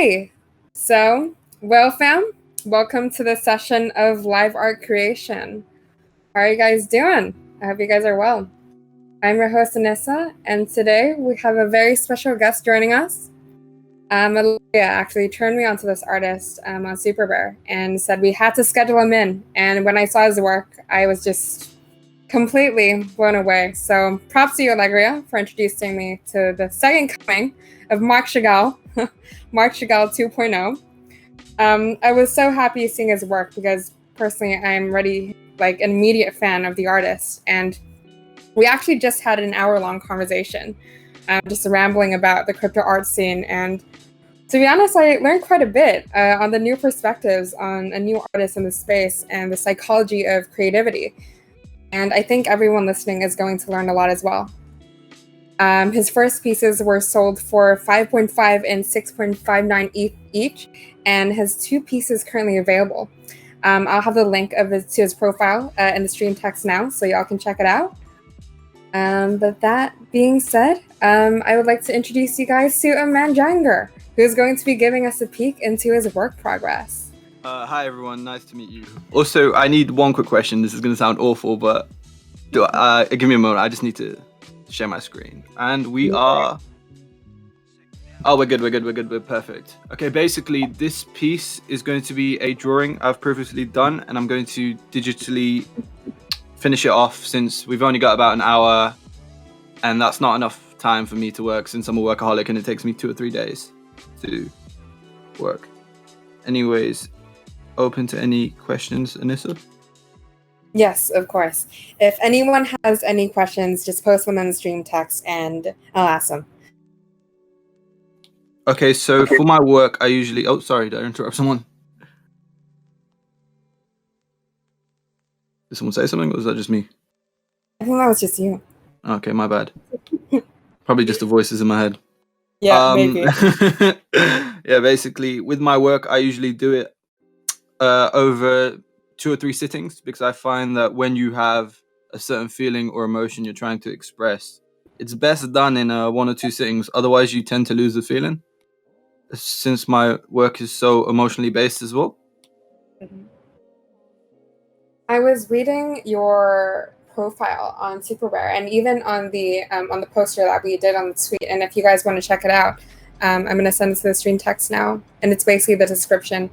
Hey, well, fam, welcome to the session of live art creation. How are you guys doing? I hope you guys are well. I'm your host, Anissa, and today we have a very special guest joining us. Olivia actually turned me onto this artist on Superbear and said we had to schedule him in. And when I saw his work, I was just completely blown away. So props to you, Allegria, for introducing me to the second coming of Marc Chagall, Marc Chagall 2.0. I was so happy seeing his work because personally I'm already like an immediate fan of the artist. And we actually just had an hour-long conversation, just rambling about the crypto art scene. And to be honest, I learned quite a bit on the new perspectives on a new artist in the space and the psychology of creativity. And I think everyone listening is going to learn a lot as well. His first pieces were sold for 5.5 and 6.59 ETH each, and his two pieces currently available. I'll have the link to his profile in the stream text now, so y'all can check it out. But that being said, I would like to introduce you guys to Amann Jahangir, who's going to be giving us a peek into his work progress. Hi everyone, nice to meet you. Also, I need one quick question. This is going to sound awful, but give me a moment. I just need to share my screen. And we are... Oh, we're good, we're perfect. Okay, basically, this piece is going to be a drawing I've previously done, and I'm going to digitally finish it off since we've only got about an hour, and that's not enough time for me to work since I'm a workaholic and it takes me 2 or 3 days to work. Anyways, open to any questions, Anissa? Yes, of course. If anyone has any questions, just post them in the stream text and I'll ask them. Okay, so for my work, I usually... Oh, sorry, did I interrupt someone? Did someone say something, or was that just me? I think that was just you. Okay, my bad. Probably just the voices in my head. Yeah, maybe. Yeah, basically, with my work, I usually do it over 2 or 3 sittings, because I find that when you have a certain feeling or emotion you're trying to express, it's best done in 1 or 2 sittings. Otherwise, you tend to lose the feeling, since my work is so emotionally based as well. I was reading your profile on Superbear and even on the poster that we did on the tweet. And if you guys want to check it out, I'm going to send it to the stream text now. And it's basically the description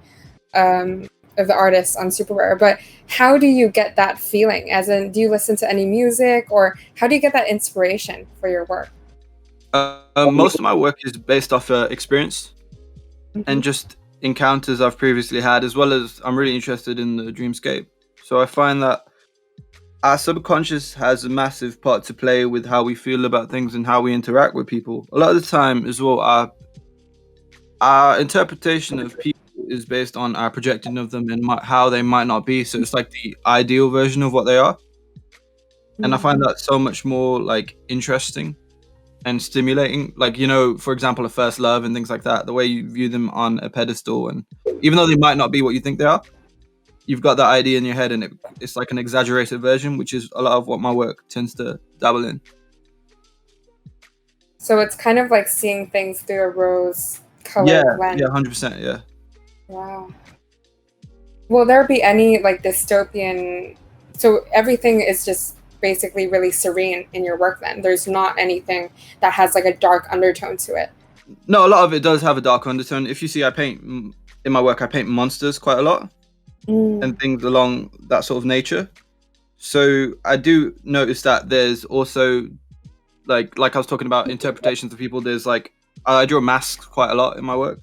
of the artist on Superbear. But how do you get that feeling? As in, do you listen to any music, or how do you get that inspiration for your work? Most of my work is based off experience and just encounters I've previously had, as well as I'm really interested in the dreamscape. So I find that our subconscious has a massive part to play with how we feel about things and how we interact with people. A lot of the time as well, our interpretation of people is based on our projection of them and how they might not be. So it's like the ideal version of what they are. And I find that so much more like interesting and stimulating. Like, you know, for example, a first love and things like that, the way you view them on a pedestal, and even though they might not be what you think they are, you've got that idea in your head, and it's like an exaggerated version, which is a lot of what my work tends to dabble in. So it's kind of like seeing things through a rose-colored lens. Yeah, 100%, yeah. Wow. Will there be any like dystopian... So everything is just basically really serene in your work then? There's not anything that has like a dark undertone to it? No, a lot of it does have a dark undertone. If you see, in my work, I paint monsters quite a lot. And things along that sort of nature. So I do notice that there's also like I was talking about interpretations of people. There's like I draw masks quite a lot in my work,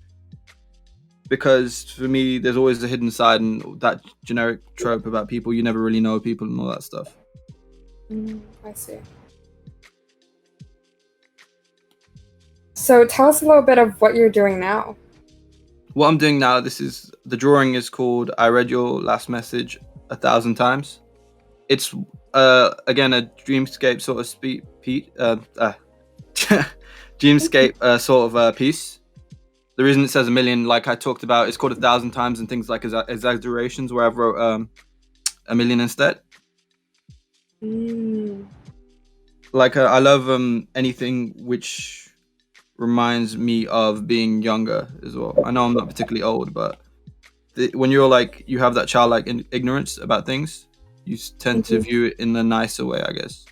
because for me there's always a hidden side, and that generic trope about people, you never really know people and all that stuff. I see. So tell us a little bit of what you're doing now. What I'm doing now, the drawing is called I Read Your Last Message 1,000 Times. It's again a dreamscape sort of dreamscape sort of piece. The reason it says 1,000,000, like I talked about, it's called 1,000 times and things like exaggerations, where I've wrote 1,000,000 instead. Like I love anything which reminds me of being younger as well. I know I'm not particularly old, but when you're like, you have that childlike ignorance about things, you tend to view it in a nicer way, I guess.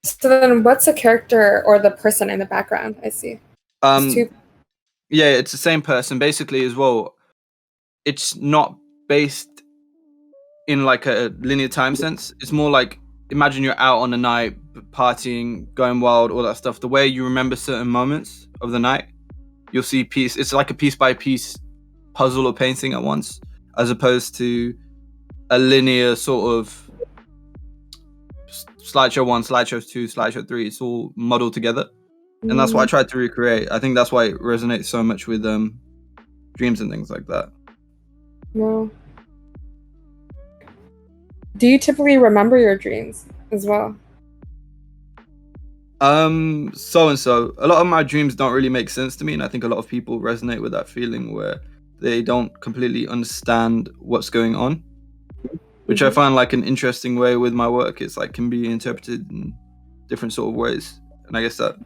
So then what's the character or the person in the background? I see. Yeah, it's the same person basically as well. It's not based in like a linear time sense. It's more like, imagine you're out on a night partying, going wild, all that stuff. The way you remember certain moments of the night, you'll see piece. It's like a piece by piece puzzle or painting at once, as opposed to a linear sort of slideshow 1, slideshow 2, slideshow 3. It's all muddled together, and that's what I tried to recreate. I think that's why it resonates so much with dreams and things like that. No. Do you typically remember your dreams as well? So and so. A lot of my dreams don't really make sense to me, and I think a lot of people resonate with that feeling where they don't completely understand what's going on, which I find like an interesting way with my work. It's like can be interpreted in different sort of ways, and I guess that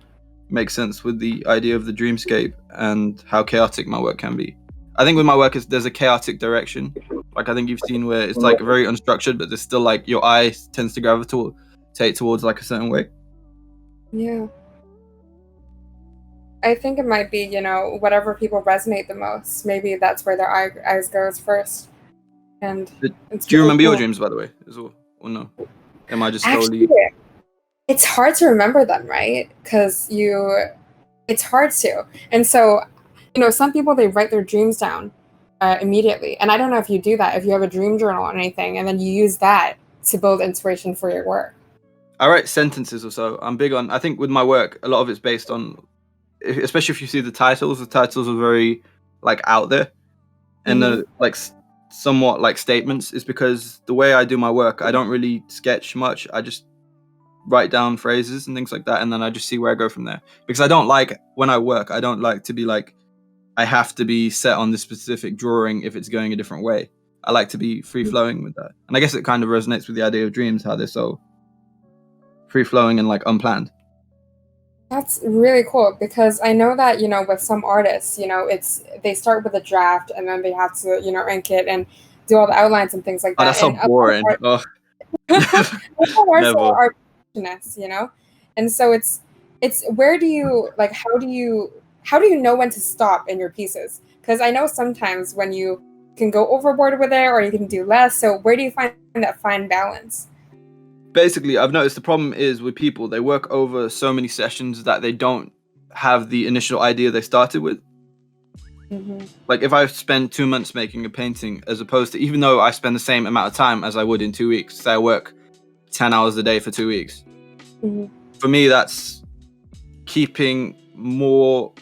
makes sense with the idea of the dreamscape and how chaotic my work can be. I think with my work, there's a chaotic direction. Like I think you've seen where it's like very unstructured, but there's still like your eye tends to gravitate towards like a certain way. Yeah. I think it might be, whatever people resonate the most. Maybe that's where their eyes goes first. And do you remember your dreams, by the way, as well, or no? Am I just slowly? Actually, it's hard to remember them, right? Because it's hard to. And so, some people, they write their dreams down immediately. And I don't know if you do that, if you have a dream journal or anything, and then you use that to build inspiration for your work. I write sentences or so. I'm big on, I think with my work, a lot of it's based on, especially if you see the titles are very like out there and like somewhat like statements. Is because the way I do my work, I don't really sketch much. I just write down phrases and things like that, and then I just see where I go from there. Because I don't like, when I work, I don't like to be like, I have to be set on this specific drawing if it's going a different way. I like to be free flowing with that. And I guess it kind of resonates with the idea of dreams, how they're so free flowing and like unplanned. That's really cool, because I know that, with some artists, they start with a draft and then they have to, ink it and do all the outlines and things like that. Oh, that's so boring. Never. Are perfectionists, and so it's where do you like, how do you know when to stop in your pieces? Because I know sometimes when you can go overboard with it or you can do less. So where do you find that fine balance? Basically, I've noticed the problem is with people, they work over so many sessions that they don't have the initial idea they started with. Like if I spend 2 months making a painting, as opposed to, even though I spend the same amount of time as I would in 2 weeks, say I work 10 hours a day for 2 weeks. For me, that's keeping more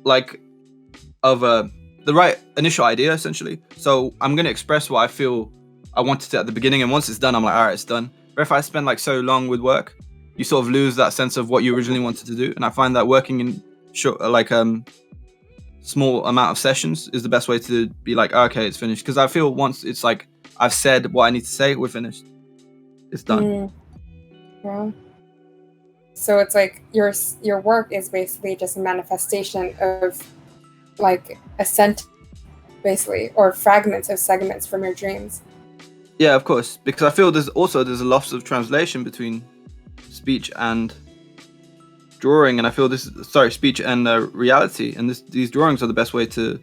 like of the right initial idea, essentially. So I'm going to express what I feel I wanted to at the beginning, and once it's done, I'm like, all right, it's done. But if I spend like so long with work, you sort of lose that sense of what you originally wanted to do. And I find that working in short, small amount of sessions is the best way to be like, okay, it's finished. Because I feel once it's like I've said what I need to say, we're finished. It's done. Yeah. So it's like your work is basically just a manifestation of like a sentence, basically, or fragments of segments from your dreams. Yeah, of course, because I feel there's a loss of translation between speech and drawing, and I feel speech and reality, and these drawings are the best way to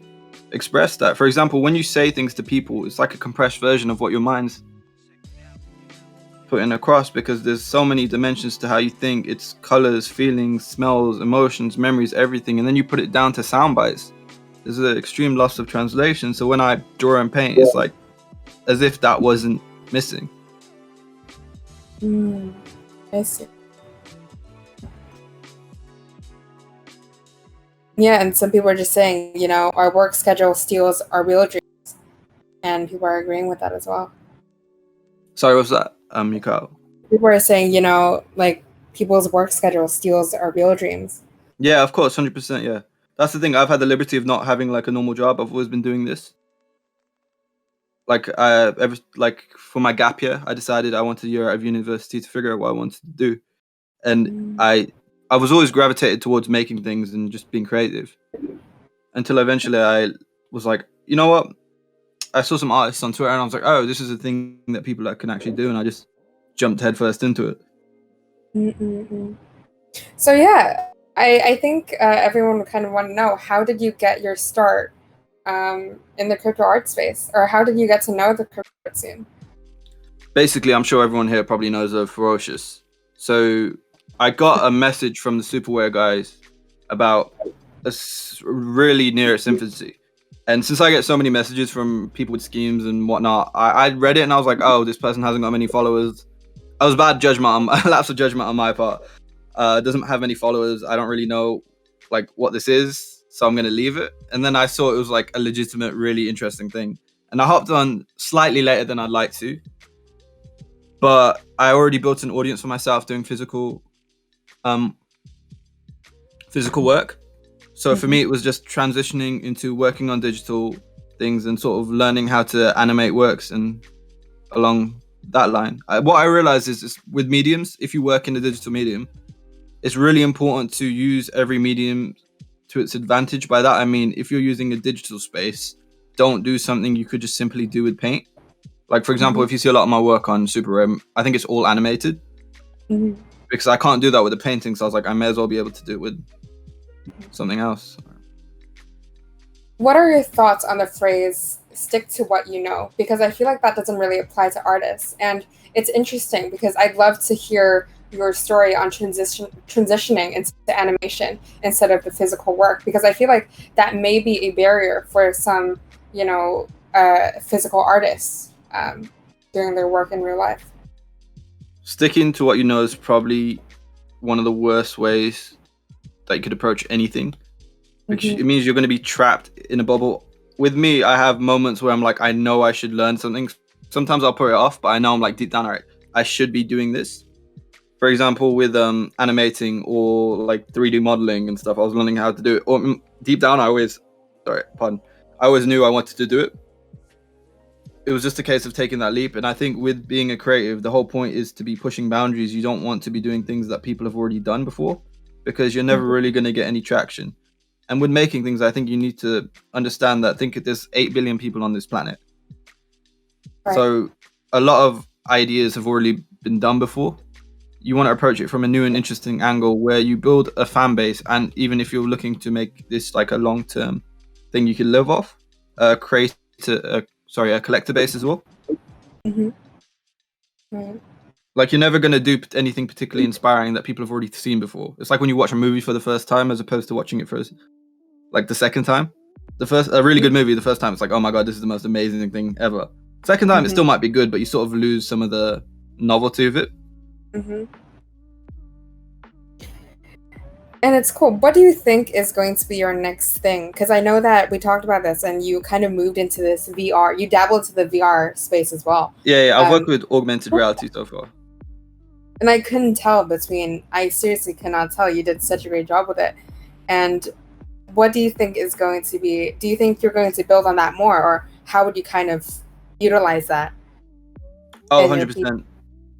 express that. For example, when you say things to people, it's like a compressed version of what your mind's putting across, because there's so many dimensions to how you think. It's colors, feelings, smells, emotions, memories, everything, and then you put it down to sound bites. There's an extreme loss of translation. So when I draw and paint, it's like as if that wasn't missing. I see. Yeah, and some people are just saying, our work schedule steals our real dreams, and people are agreeing with that as well. Sorry, what's that, Mikhail? People are saying, like people's work schedule steals our real dreams. Yeah, of course, 100%. Yeah, that's the thing. I've had the liberty of not having like a normal job. I've always been doing this. Like for my gap year, I decided I wanted a year out of university to figure out what I wanted to do. And I was always gravitated towards making things and just being creative, until eventually I was like, you know what? I saw some artists on Twitter and I was like, oh, this is a thing that people that can actually do, and I just jumped headfirst into it. So yeah, I think everyone would kind of want to know, how did you get your start in the crypto art space, or how did you get to know the crypto art scene? Basically, I'm sure everyone here probably knows of Ferocious. So I got a message from the Superware guys about really near its infancy. And since I get so many messages from people with schemes and whatnot, I read it and I was like, oh, this person hasn't got many followers. I was bad judgment, lapse of judgment on my part. Doesn't have many followers. I don't really know like what this is, so I'm gonna leave it. And then I saw it was like a legitimate, really interesting thing, and I hopped on slightly later than I'd like to. But I already built an audience for myself doing physical work. So for me, it was just transitioning into working on digital things and sort of learning how to animate works and along that line. What I realized is with mediums, if you work in a digital medium, it's really important to use every medium to its advantage. By that, I mean, if you're using a digital space, don't do something you could just simply do with paint. Like, for example, if you see a lot of my work on Super Rare, I think it's all animated because I can't do that with the painting. So I was like, I may as well be able to do it with something else. What are your thoughts on the phrase "stick to what you know"? Because I feel like that doesn't really apply to artists, and it's interesting because I'd love to hear your story on transitioning into animation instead of the physical work, because I feel like that may be a barrier for some, physical artists doing their work in real life. Sticking to what you know is probably one of the worst ways that you could approach anything, because it means you're going to be trapped in a bubble. With me, I have moments where I'm like, I know I should learn something. Sometimes I'll put it off, but I know I'm like deep down, all right, I should be doing this. For example, with animating or like 3D modeling and stuff, I was learning how to do it. Or deep down, I always knew I wanted to do it. It was just a case of taking that leap. And I think with being a creative, the whole point is to be pushing boundaries. You don't want to be doing things that people have already done before, because you're never really going to get any traction. And with making things, I think you need to understand that there's 8 billion people on this planet. Right. So a lot of ideas have already been done before. You want to approach it from a new and interesting angle where you build a fan base. And even if you're looking to make this like a long-term thing you can live off, create a collector base as well. Right. Like, you're never going to do anything particularly inspiring that people have already seen before. It's like when you watch a movie for the first time as opposed to watching it for like the second time. A really good movie, the first time it's like, oh my god, this is the most amazing thing ever. Second time it still might be good, but you sort of lose some of the novelty of it. And it's cool. What do you think is going to be your next thing? Because I know that we talked about this and you kind of moved into this VR. You dabbled into the VR space as well. Yeah, I've worked with augmented reality so far. And I couldn't tell I seriously cannot tell. You did such a great job with it. And what do you think is going to be, do you think you're going to build on that more, or how would you kind of utilize that? Oh, 100%.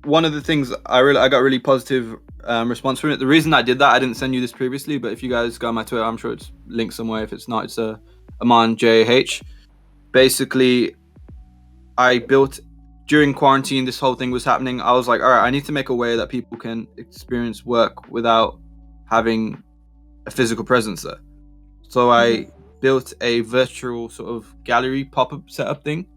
One of the things I got really positive response from it. The reason I did that, I didn't send you this previously, but if you guys go on my Twitter, I'm sure it's linked somewhere. If it's not, it's Amann Jahangir. Basically, I built during quarantine. This whole thing was happening. I was like, all right, I need to make a way that people can experience work without having a physical presence there. So I built a virtual sort of gallery pop-up setup thing.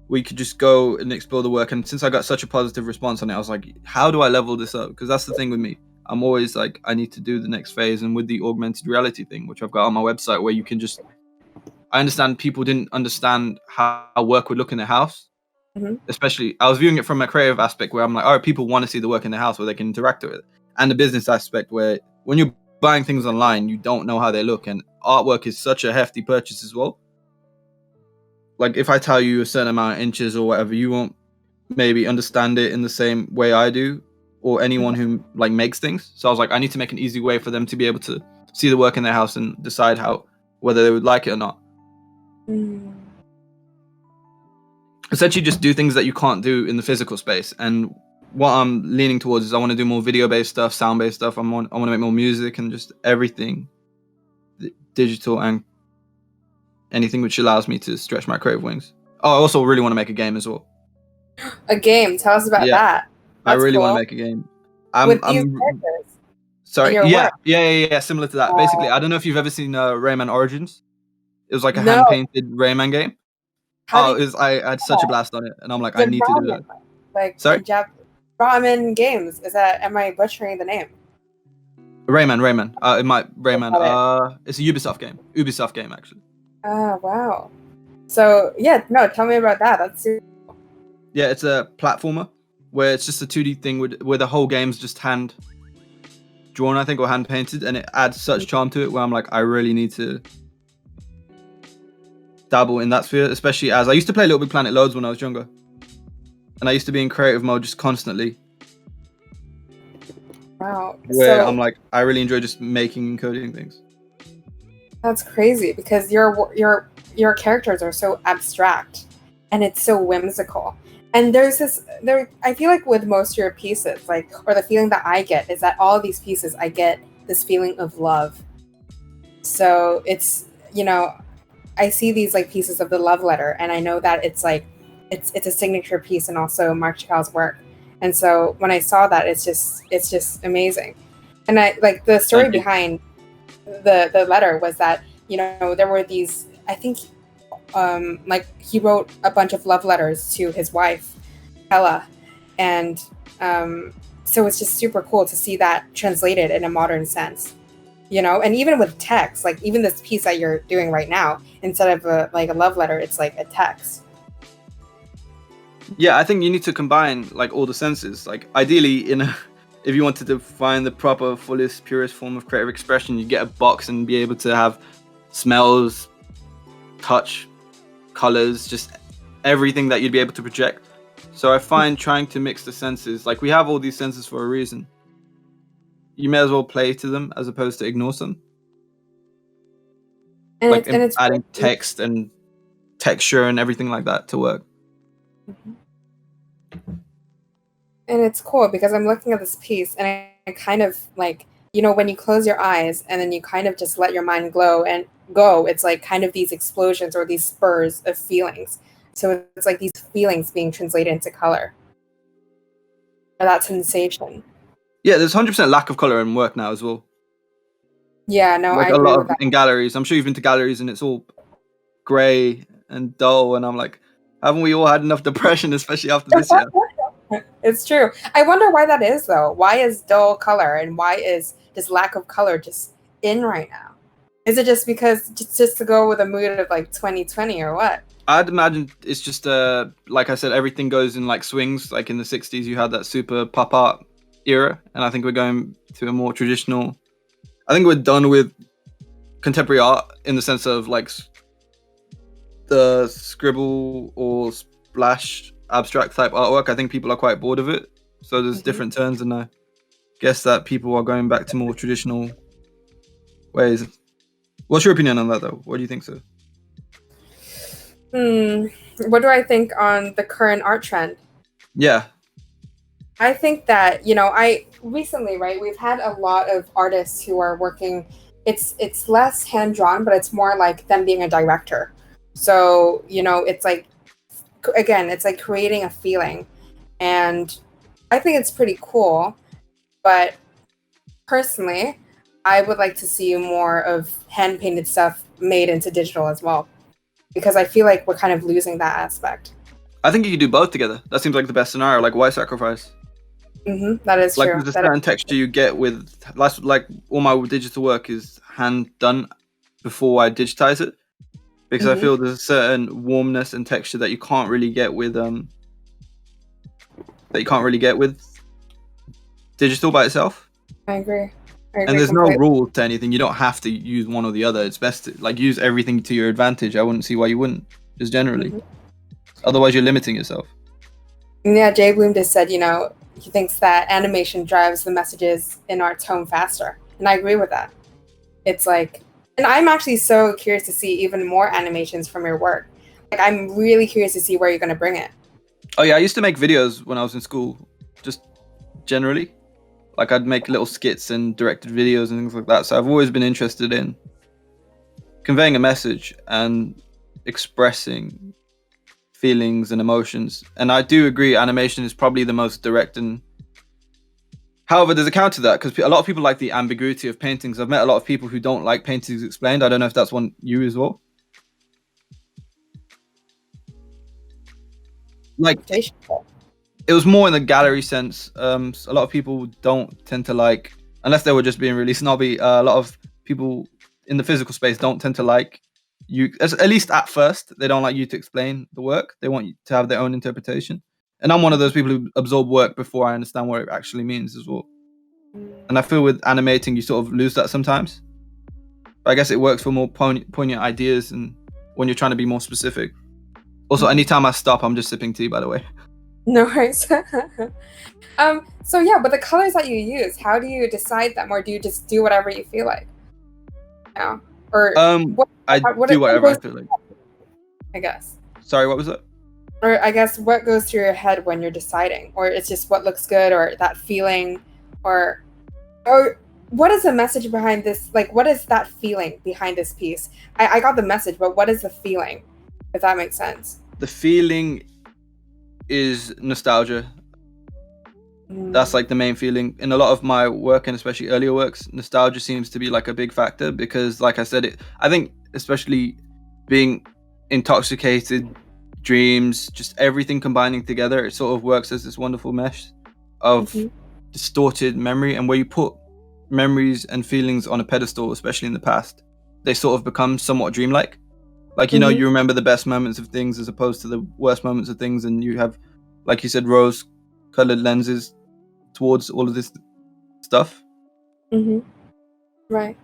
We could just go and explore the work. And since I got such a positive response on it, I was like, how do I level this up? Because that's the thing with me. I'm always like, I need to do the next phase. And with the augmented reality thing, which I've got on my website, where you can just, I understand people didn't understand how work would look in their house. Especially, I was viewing it from a creative aspect where I'm like, all right, people want to see the work in their house where they can interact with it. And the business aspect where when you're buying things online, you don't know how they look. And artwork is such a hefty purchase as well. Like, if I tell you a certain amount of inches or whatever, you won't maybe understand it in the same way I do, or anyone who like makes things. So I was like, I need to make an easy way for them to be able to see the work in their house and decide whether they would like it or not. Essentially just do things that you can't do in the physical space. And what I'm leaning towards is I want to do more video-based stuff, sound-based stuff. I want to make more music and just everything digital and anything which allows me to stretch my creative wings. Oh, I also really want to make a game as well. A game. Tell us about that. I really want to make a game. With these characters. Sorry. Yeah. Similar to that. Basically, I don't know if you've ever seen Rayman Origins. It was like a hand-painted Rayman game. I had such a blast on it, and I'm like, I need to do that. Like, sorry? Ramen Games. Am I butchering the name? Rayman. It's a Ubisoft game, actually. Oh, wow. So, tell me about that. That's super cool. Yeah, it's a platformer where it's just a 2D thing where the whole game's just hand drawn, I think, or hand painted, and it adds such charm to it where I'm like, I really need to dabble in that sphere, especially as I used to play Little Big Planet loads when I was younger. And I used to be in creative mode just constantly. Wow. Where I'm like, I really enjoy just making and coding things. That's crazy because your characters are so abstract and it's so whimsical. And I feel like with most of your pieces, or the feeling that I get is that all of these pieces, I get this feeling of love. So it's, I see these pieces of the love letter, and I know that it's a signature piece and also Mark Chakall's work. And so when I saw that, it's just amazing. And the story behind the letter was that, there were these, I think, he wrote a bunch of love letters to his wife, Ella. And so it's just super cool to see that translated in a modern sense, and even with text, even this piece that you're doing right now, instead of a love letter, it's like a text. Yeah, I think you need to combine all the senses. Ideally, if you wanted to find the proper, fullest, purest form of creative expression, you get a box and be able to have smells, touch, colors, just everything that you'd be able to project. So I find trying to mix the senses, we have all these senses for a reason. You may as well play to them as opposed to ignore them. And it's adding text and texture and everything like that to work. Mm-hmm. And it's cool because I'm looking at this piece and I kind of when you close your eyes and then you kind of just let your mind glow and go, it's kind of these explosions or these spurs of feelings. So it's these feelings being translated into color. Or that sensation. Yeah, there's 100% lack of color in work now as well. Yeah, no, I agree a lot with that. In galleries. I'm sure you've been to galleries and it's all grey and dull, and I'm like, haven't we all had enough depression, especially after this year? It's true. I wonder why that is, though. Why is dull color and why is this lack of color just in right now? Is it just because just to go with a mood of 2020 or what? I'd imagine it's just like I said, everything goes in swings. In the 60s, you had that super pop art era, and I think we're going to a more traditional. I think we're done with contemporary art in the sense of the scribble or splash abstract type artwork. I think people are quite bored of it, so there's different turns, and I guess that people are going back to more traditional ways. What's your opinion on that, though? What do you think, sir? What do I think on the current art trend? Yeah, I think that I recently, we've had a lot of artists who are working. It's less hand drawn, but it's more like them being a director. So it's again, it's creating a feeling, and I think it's pretty cool. But personally, I would like to see more of hand painted stuff made into digital as well, because I feel like we're kind of losing that aspect. I think you could do both together. That seems like the best scenario. Why sacrifice? That is true. There's a certain texture you get with all my digital work is hand done before I digitize it, because I feel there's a certain warmness and texture that you can't really get with digital by itself. I agree. And there's completely. No rule to anything. You don't have to use one or the other. It's best to use everything to your advantage. I wouldn't see why you wouldn't, just generally. Otherwise, you're limiting yourself. Yeah, Jay Bloom just said, he thinks that animation drives the messages in art's home faster. And I agree with that. It's and I'm actually so curious to see even more animations from your work. I'm really curious to see where you're going to bring it. Oh, yeah. I used to make videos when I was in school. just generally. Like I'd make little skits and directed videos and things like that. So I've always been interested in conveying a message and expressing feelings and emotions. And I do agree animation is probably the most direct. And however, there's a counter to that, because a lot of people like the ambiguity of paintings. I've met a lot of people who don't like paintings explained. I don't know if that's one you as well. Like, it was more in the gallery sense. A lot of people don't tend to like, unless they were just being really snobby, a lot of people in the physical space don't tend to like you, at least at first, they don't like you to explain the work. They want you to have their own interpretation. And I'm one of those people who absorb work before I understand what it actually means as well. And I feel with animating, you sort of lose that sometimes. But I guess it works for more poignant ideas and when you're trying to be more specific. Also, anytime I stop, I'm just sipping tea, by the way. No worries. So yeah, but the colors that you use, how do you decide them, or do you just do whatever you feel like? Yeah. Or I do whatever I feel like. I guess. Sorry, what was that? Or I guess what goes through your head when you're deciding, or it's just what looks good, or that feeling, or what is the message behind this? Like, what is that feeling behind this piece? I got the message, but what is the feeling, if that makes sense? The feeling is nostalgia. That's like the main feeling in a lot of my work, and especially earlier works. Nostalgia seems to be like a big factor because, like I said, I think especially being intoxicated, dreams, just everything combining together, it sort of works as this wonderful mesh of distorted memory. And where you put memories and feelings on a pedestal, especially in the past, they sort of become somewhat dreamlike. Like, you know, you remember the best moments of things as opposed to the worst moments of things, and you have, like you said, rose-colored lenses towards all of this stuff. Right.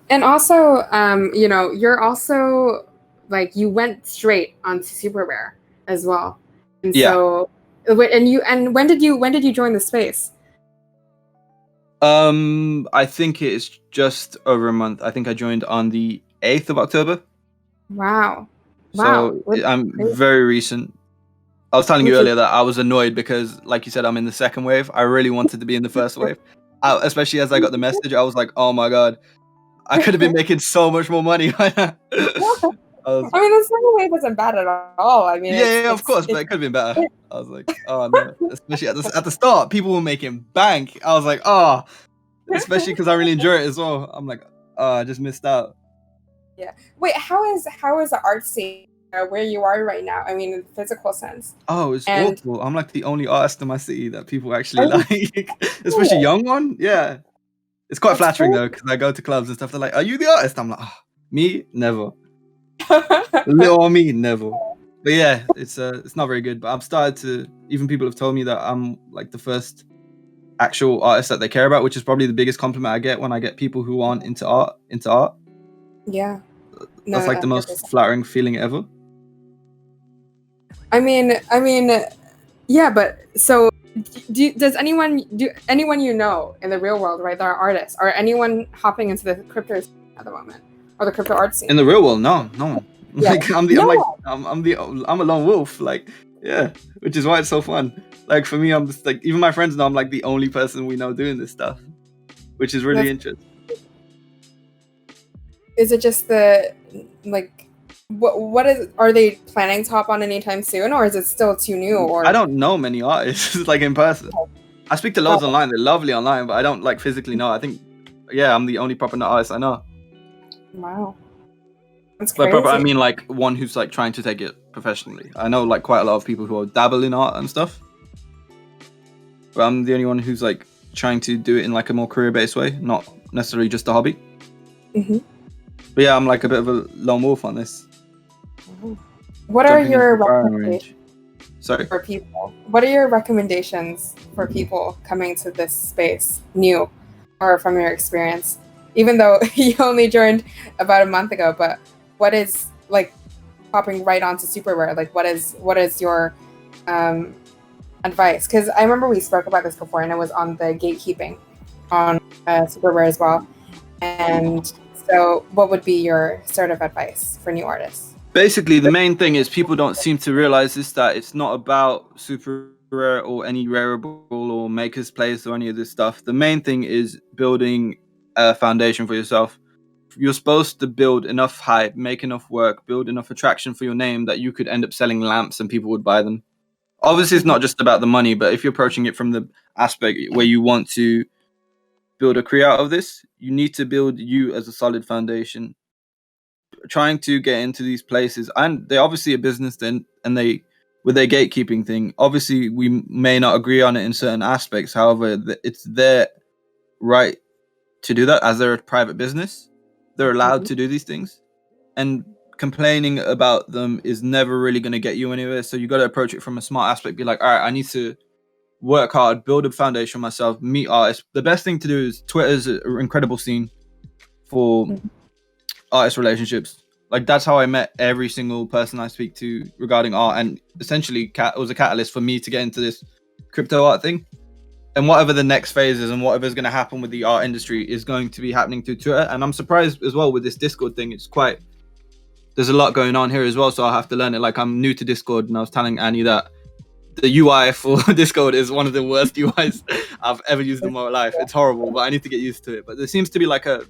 And also, you know, you're also like, you went straight onto Super Rare as well. And so, and when did you join the space? I think it is just over a month. I think I joined on the 8th of October. Wow. So I'm very recent. I was telling you earlier that I was annoyed because, like you said, I'm in the second wave. I really wanted to be in the first wave. Especially as I got the message, I was like, oh my God, I could have been making so much more money. I mean, the second wave wasn't bad at all. I mean, of course, but it could have been better. I was like, oh no. Especially at the start, people were making bank. I was like, oh, especially because I really enjoy it as well. I'm like, oh, I just missed out. Yeah. Wait, how is the art scene where you are right now? I mean, in the physical sense. Oh, it's awful. I'm like the only artist in my city that people actually like, especially young one. Yeah, it's quite flattering though, because I go to clubs and stuff. They're like, "Are you the artist?" I'm like, oh, "Me, never." Little me, never. But yeah, it's not very good. But I've started to. Even people have told me that I'm like the first actual artist that they care about, which is probably the biggest compliment I get when I get people who aren't into art. Yeah. That's like the most flattering feeling ever. I mean, yeah, but so does anyone you know in the real world, right? That are artists, or anyone hopping into the crypto at the moment, or the crypto art scene? In the real world, no one. Yeah. Like I'm a lone wolf. Like, yeah, which is why it's so fun. Like for me, I'm just like, even my friends know I'm like the only person we know doing this stuff, which is really interesting. Is it just the like? What is? Are they planning to hop on anytime soon, or is it still too new? Or I don't know many artists like in person. I speak to loads online. They're lovely online, but I don't like physically know. I think, yeah, I'm the only proper artist I know. Wow, that's crazy. By proper, I mean like one who's like trying to take it professionally. I know like quite a lot of people who are dabble in art and stuff, but I'm the only one who's like trying to do it in like a more career-based way, not necessarily just a hobby. But yeah, I'm like a bit of a lone wolf on this. What are your recommendations for people? What are your recommendations for people coming to this space new, or from your experience? Even though you only joined about a month ago, but what is like popping right onto Super Rare? Like, what is your advice? Because I remember we spoke about this before, and it was on the gatekeeping on Super Rare as well. And so, what would be your sort of advice for new artists? Basically, the main thing is people don't seem to realize that it's not about Super or any Rarible or Maker's Place or any of this stuff. The main thing is building a foundation for yourself. You're supposed to build enough hype, make enough work, build enough attraction for your name that you could end up selling lamps and people would buy them. Obviously, it's not just about the money, but if you're approaching it from the aspect where you want to build a career out of this, you need to build you as a solid foundation. Trying to get into these places, and they're obviously a business then, and they, with their gatekeeping thing, obviously we may not agree on it in certain aspects. However, it's their right to do that as they're a private business. They're allowed to do these things, and complaining about them is never really going to get you anywhere. So you got to approach it from a smart aspect. Be like, all right, I need to work hard, build a foundation myself, meet artists. The best thing to do is Twitter's an incredible scene for artist relationships. Like, that's how I met every single person I speak to regarding art, and essentially it was a catalyst for me to get into this crypto art thing. And whatever the next phase is and whatever's going to happen with the art industry is going to be happening through Twitter. And I'm surprised as well with this Discord thing. There's a lot going on here as well, so I'll have to learn it. Like, I'm new to Discord, and I was telling Annie that the UI for Discord is one of the worst UIs I've ever used in my life. It's horrible, but I need to get used to it. But there seems to be like a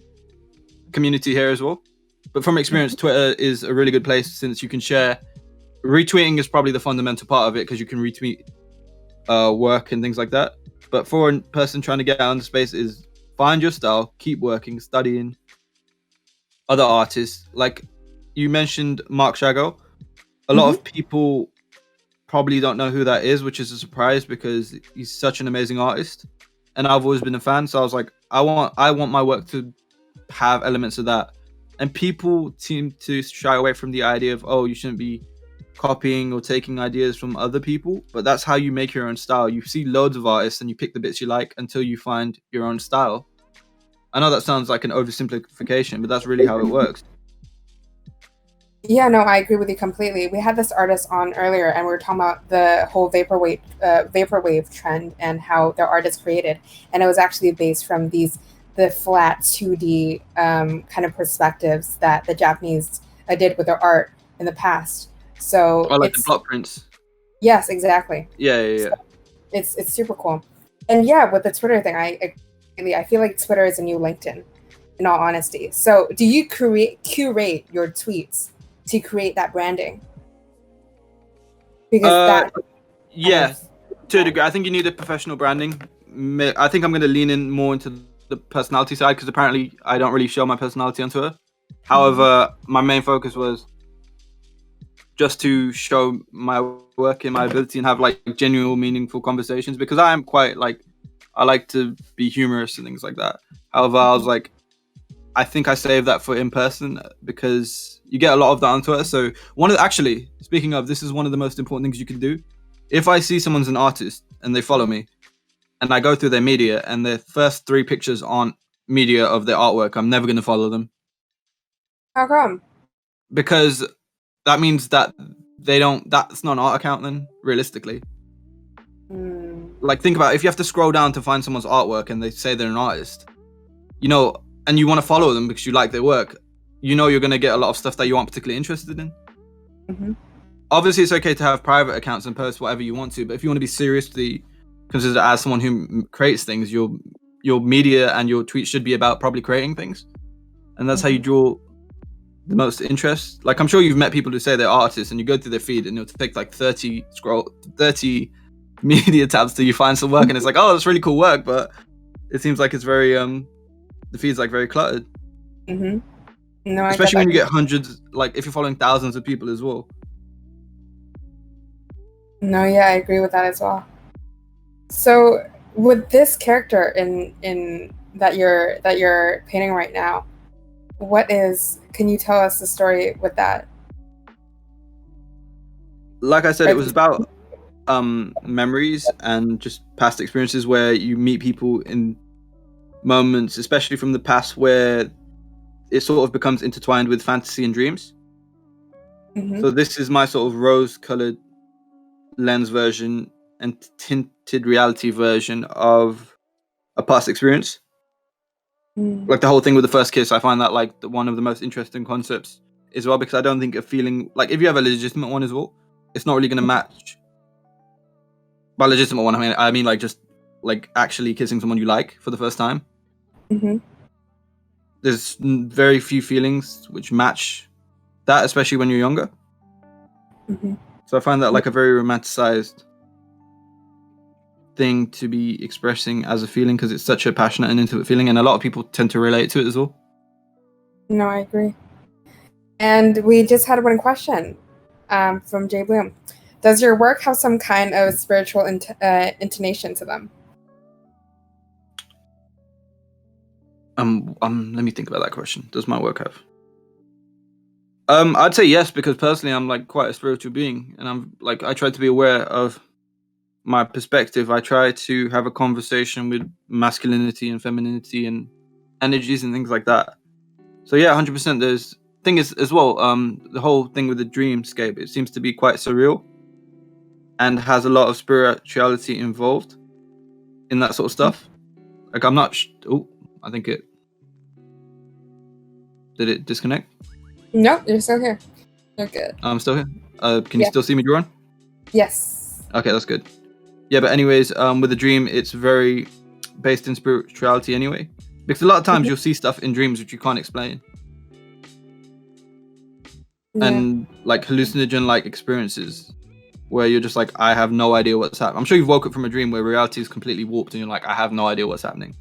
community here as well. But from experience, Twitter is a really good place since you can share. Retweeting is probably the fundamental part of it because you can retweet work and things like that. But for a person trying to get out into space, is find your style, keep working, studying other artists. Like you mentioned Mark Shago. A lot of people probably don't know who that is, which is a surprise because he's such an amazing artist. And I've always been a fan. So I was like, I want my work to have elements of that. And people seem to shy away from the idea of, oh, you shouldn't be copying or taking ideas from other people, but that's how you make your own style. You see loads of artists and you pick the bits you like until you find your own style. I know that sounds like an oversimplification, but that's really how it works. Yeah, no, I agree with you completely. We had this artist on earlier, and we were talking about the whole vaporwave trend and how their art is created, and it was actually based from the flat 2D kind of perspectives that the Japanese did with their art in the past. So like the block prints. Yes, exactly. Yeah. So it's super cool. And yeah, with the Twitter thing, I feel like Twitter is a new LinkedIn, in all honesty. So do you curate your tweets to create that branding? Because to a degree, I think you need a professional branding. I think I'm going to lean in more into the personality side because apparently I don't really show my personality on Twitter. However, my main focus was just to show my work and my ability and have like genuine, meaningful conversations because I am quite like, I like to be humorous and things like that. However, I was like, I think I saved that for in person because you get a lot of that on Twitter. So speaking of, this is one of the most important things you can do. If I see someone's an artist and they follow me and I go through their media and their first 3 pictures aren't media of their artwork, I'm never going to follow them. How come? Because that means that that's not an art account then, realistically. Like, think about it, if you have to scroll down to find someone's artwork and they say they're an artist, and you want to follow them because you like their work, you're going to get a lot of stuff that you aren't particularly interested in. Obviously, it's okay to have private accounts and post whatever you want to, but if you want to be seriously considered as someone who creates things, your media and your tweets should be about probably creating things. And that's how you draw the most interest. Like, I'm sure you've met people who say they're artists and you go through their feed and it'll take like 30 media tabs till you find some work and it's like, oh, that's really cool work, but it seems like it's very the feed's like very cluttered. No, especially when you get hundreds, like if you're following thousands of people as well. No, yeah, I agree with that as well. So with this character in that you're painting right now, can you tell us the story with that? Like I said, it was about memories and just past experiences where you meet people in moments, especially from the past, where it sort of becomes intertwined with fantasy and dreams. So this is my sort of rose-colored lens version and tinted reality version of a past experience. Like the whole thing with the first kiss, I find that like one of the most interesting concepts as well, because I don't think a feeling, like if you have a legitimate one as well, it's not really going to match By legitimate one, I mean like just like actually kissing someone you like for the first time. Mm-hmm. There's very few feelings which match that, especially when you're younger. Mm-hmm. So I find that like a very romanticized thing to be expressing as a feeling, because it's such a passionate and intimate feeling, and a lot of people tend to relate to it as well. No, I agree. And we just had one question from Jay Bloom. Does your work have some kind of spiritual intonation to them? Let me think about that question. Does my work have? I'd say yes, because personally I'm like quite a spiritual being, and I'm like, I try to be aware of my perspective. I try to have a conversation with masculinity and femininity and energies and things like that. So yeah, 100%. There's thing is as well, the whole thing with the dreamscape, it seems to be quite surreal and has a lot of spirituality involved in that sort of stuff. Like I'm not I think it did it disconnect? Nope, you're still here. You're good. I'm still here. Can you still see me drawing? Yes. Okay, that's good. Yeah, but anyways, with the dream, it's very based in spirituality anyway. Because a lot of times you'll see stuff in dreams which you can't explain. Yeah. And like hallucinogen-like experiences where you're just like, I have no idea what's happening. I'm sure you've woke up from a dream where reality is completely warped and you're like, I have no idea what's happening.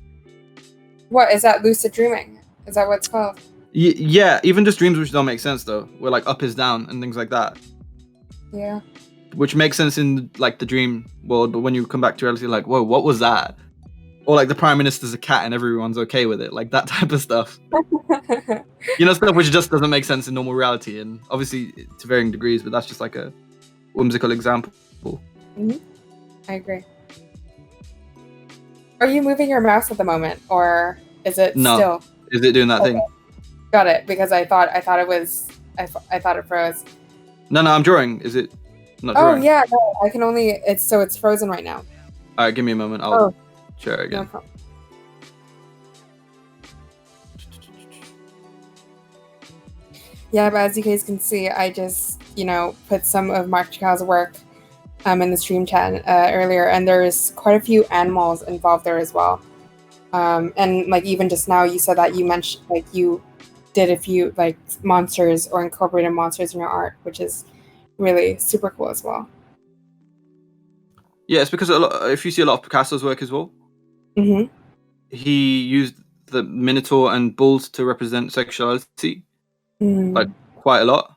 What, is that lucid dreaming? Is that what it's called? Yeah, even just dreams which don't make sense though, where like up is down and things like that. Yeah. Which makes sense in like the dream world, but when you come back to reality, like, whoa, what was that? Or like the prime minister's a cat and everyone's okay with it, like that type of stuff. You know, stuff which just doesn't make sense in normal reality, and obviously to varying degrees, but that's just like a whimsical example. Mm-hmm. I agree. Are you moving your mouse at the moment, or is it still? Is it doing that thing? Got it, because I thought it was. I thought it froze. No, I'm drawing. Is it not drawing? Oh yeah, no, I can only. It's frozen right now. All right, give me a moment. I'll share it again. No problem. Yeah, but as you guys can see, I just put some of Mark Chakow's work in the stream chat earlier, and there's quite a few animals involved there as well. And like even just now, you said that you mentioned like you did a few like monsters or incorporated monsters in your art, which is really super cool as well. Yeah, it's because if you see a lot of Picasso's work as well, he used the Minotaur and bulls to represent sexuality, like quite a lot.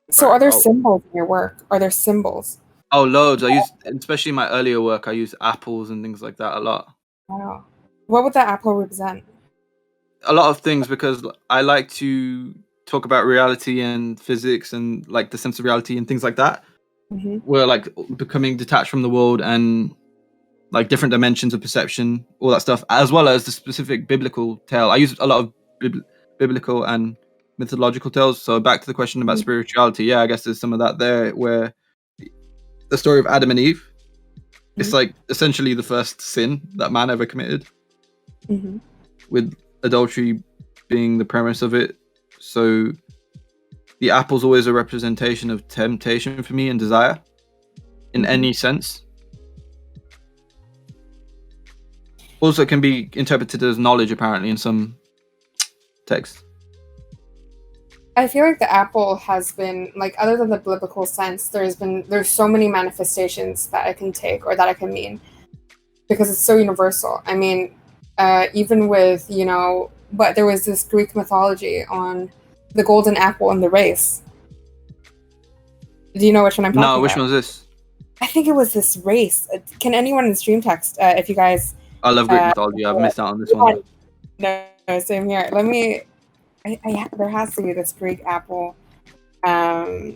So are there symbols in your work? Are there symbols? Oh, loads. I use, especially in my earlier work, I use apples and things like that a lot. Wow. What would that apple represent? A lot of things, because I like to talk about reality and physics and like the sense of reality and things like that. We're like becoming detached from the world and like different dimensions of perception, all that stuff, as well as the specific biblical tale. I use a lot of biblical and mythological tales. So back to the question about spirituality, yeah, I guess there's some of that there, where the story of Adam and Eve, it's like essentially the first sin that man ever committed, with adultery being the premise of it. So the apple's always a representation of temptation for me and desire in any sense. Also, it can be interpreted as knowledge, apparently, in some texts. I feel like the apple has been, like, other than the biblical sense, there's so many manifestations that it can take or that it can mean, because it's so universal. I mean, even with, but there was this Greek mythology on the golden apple and the race. Do you know which one I'm talking about? No, which one's this? I think it was this race. Can anyone in the stream text, if you guys... I love Greek mythology. I've missed out on this one. No, same here. Let me... there has to be this Greek apple. Yeah,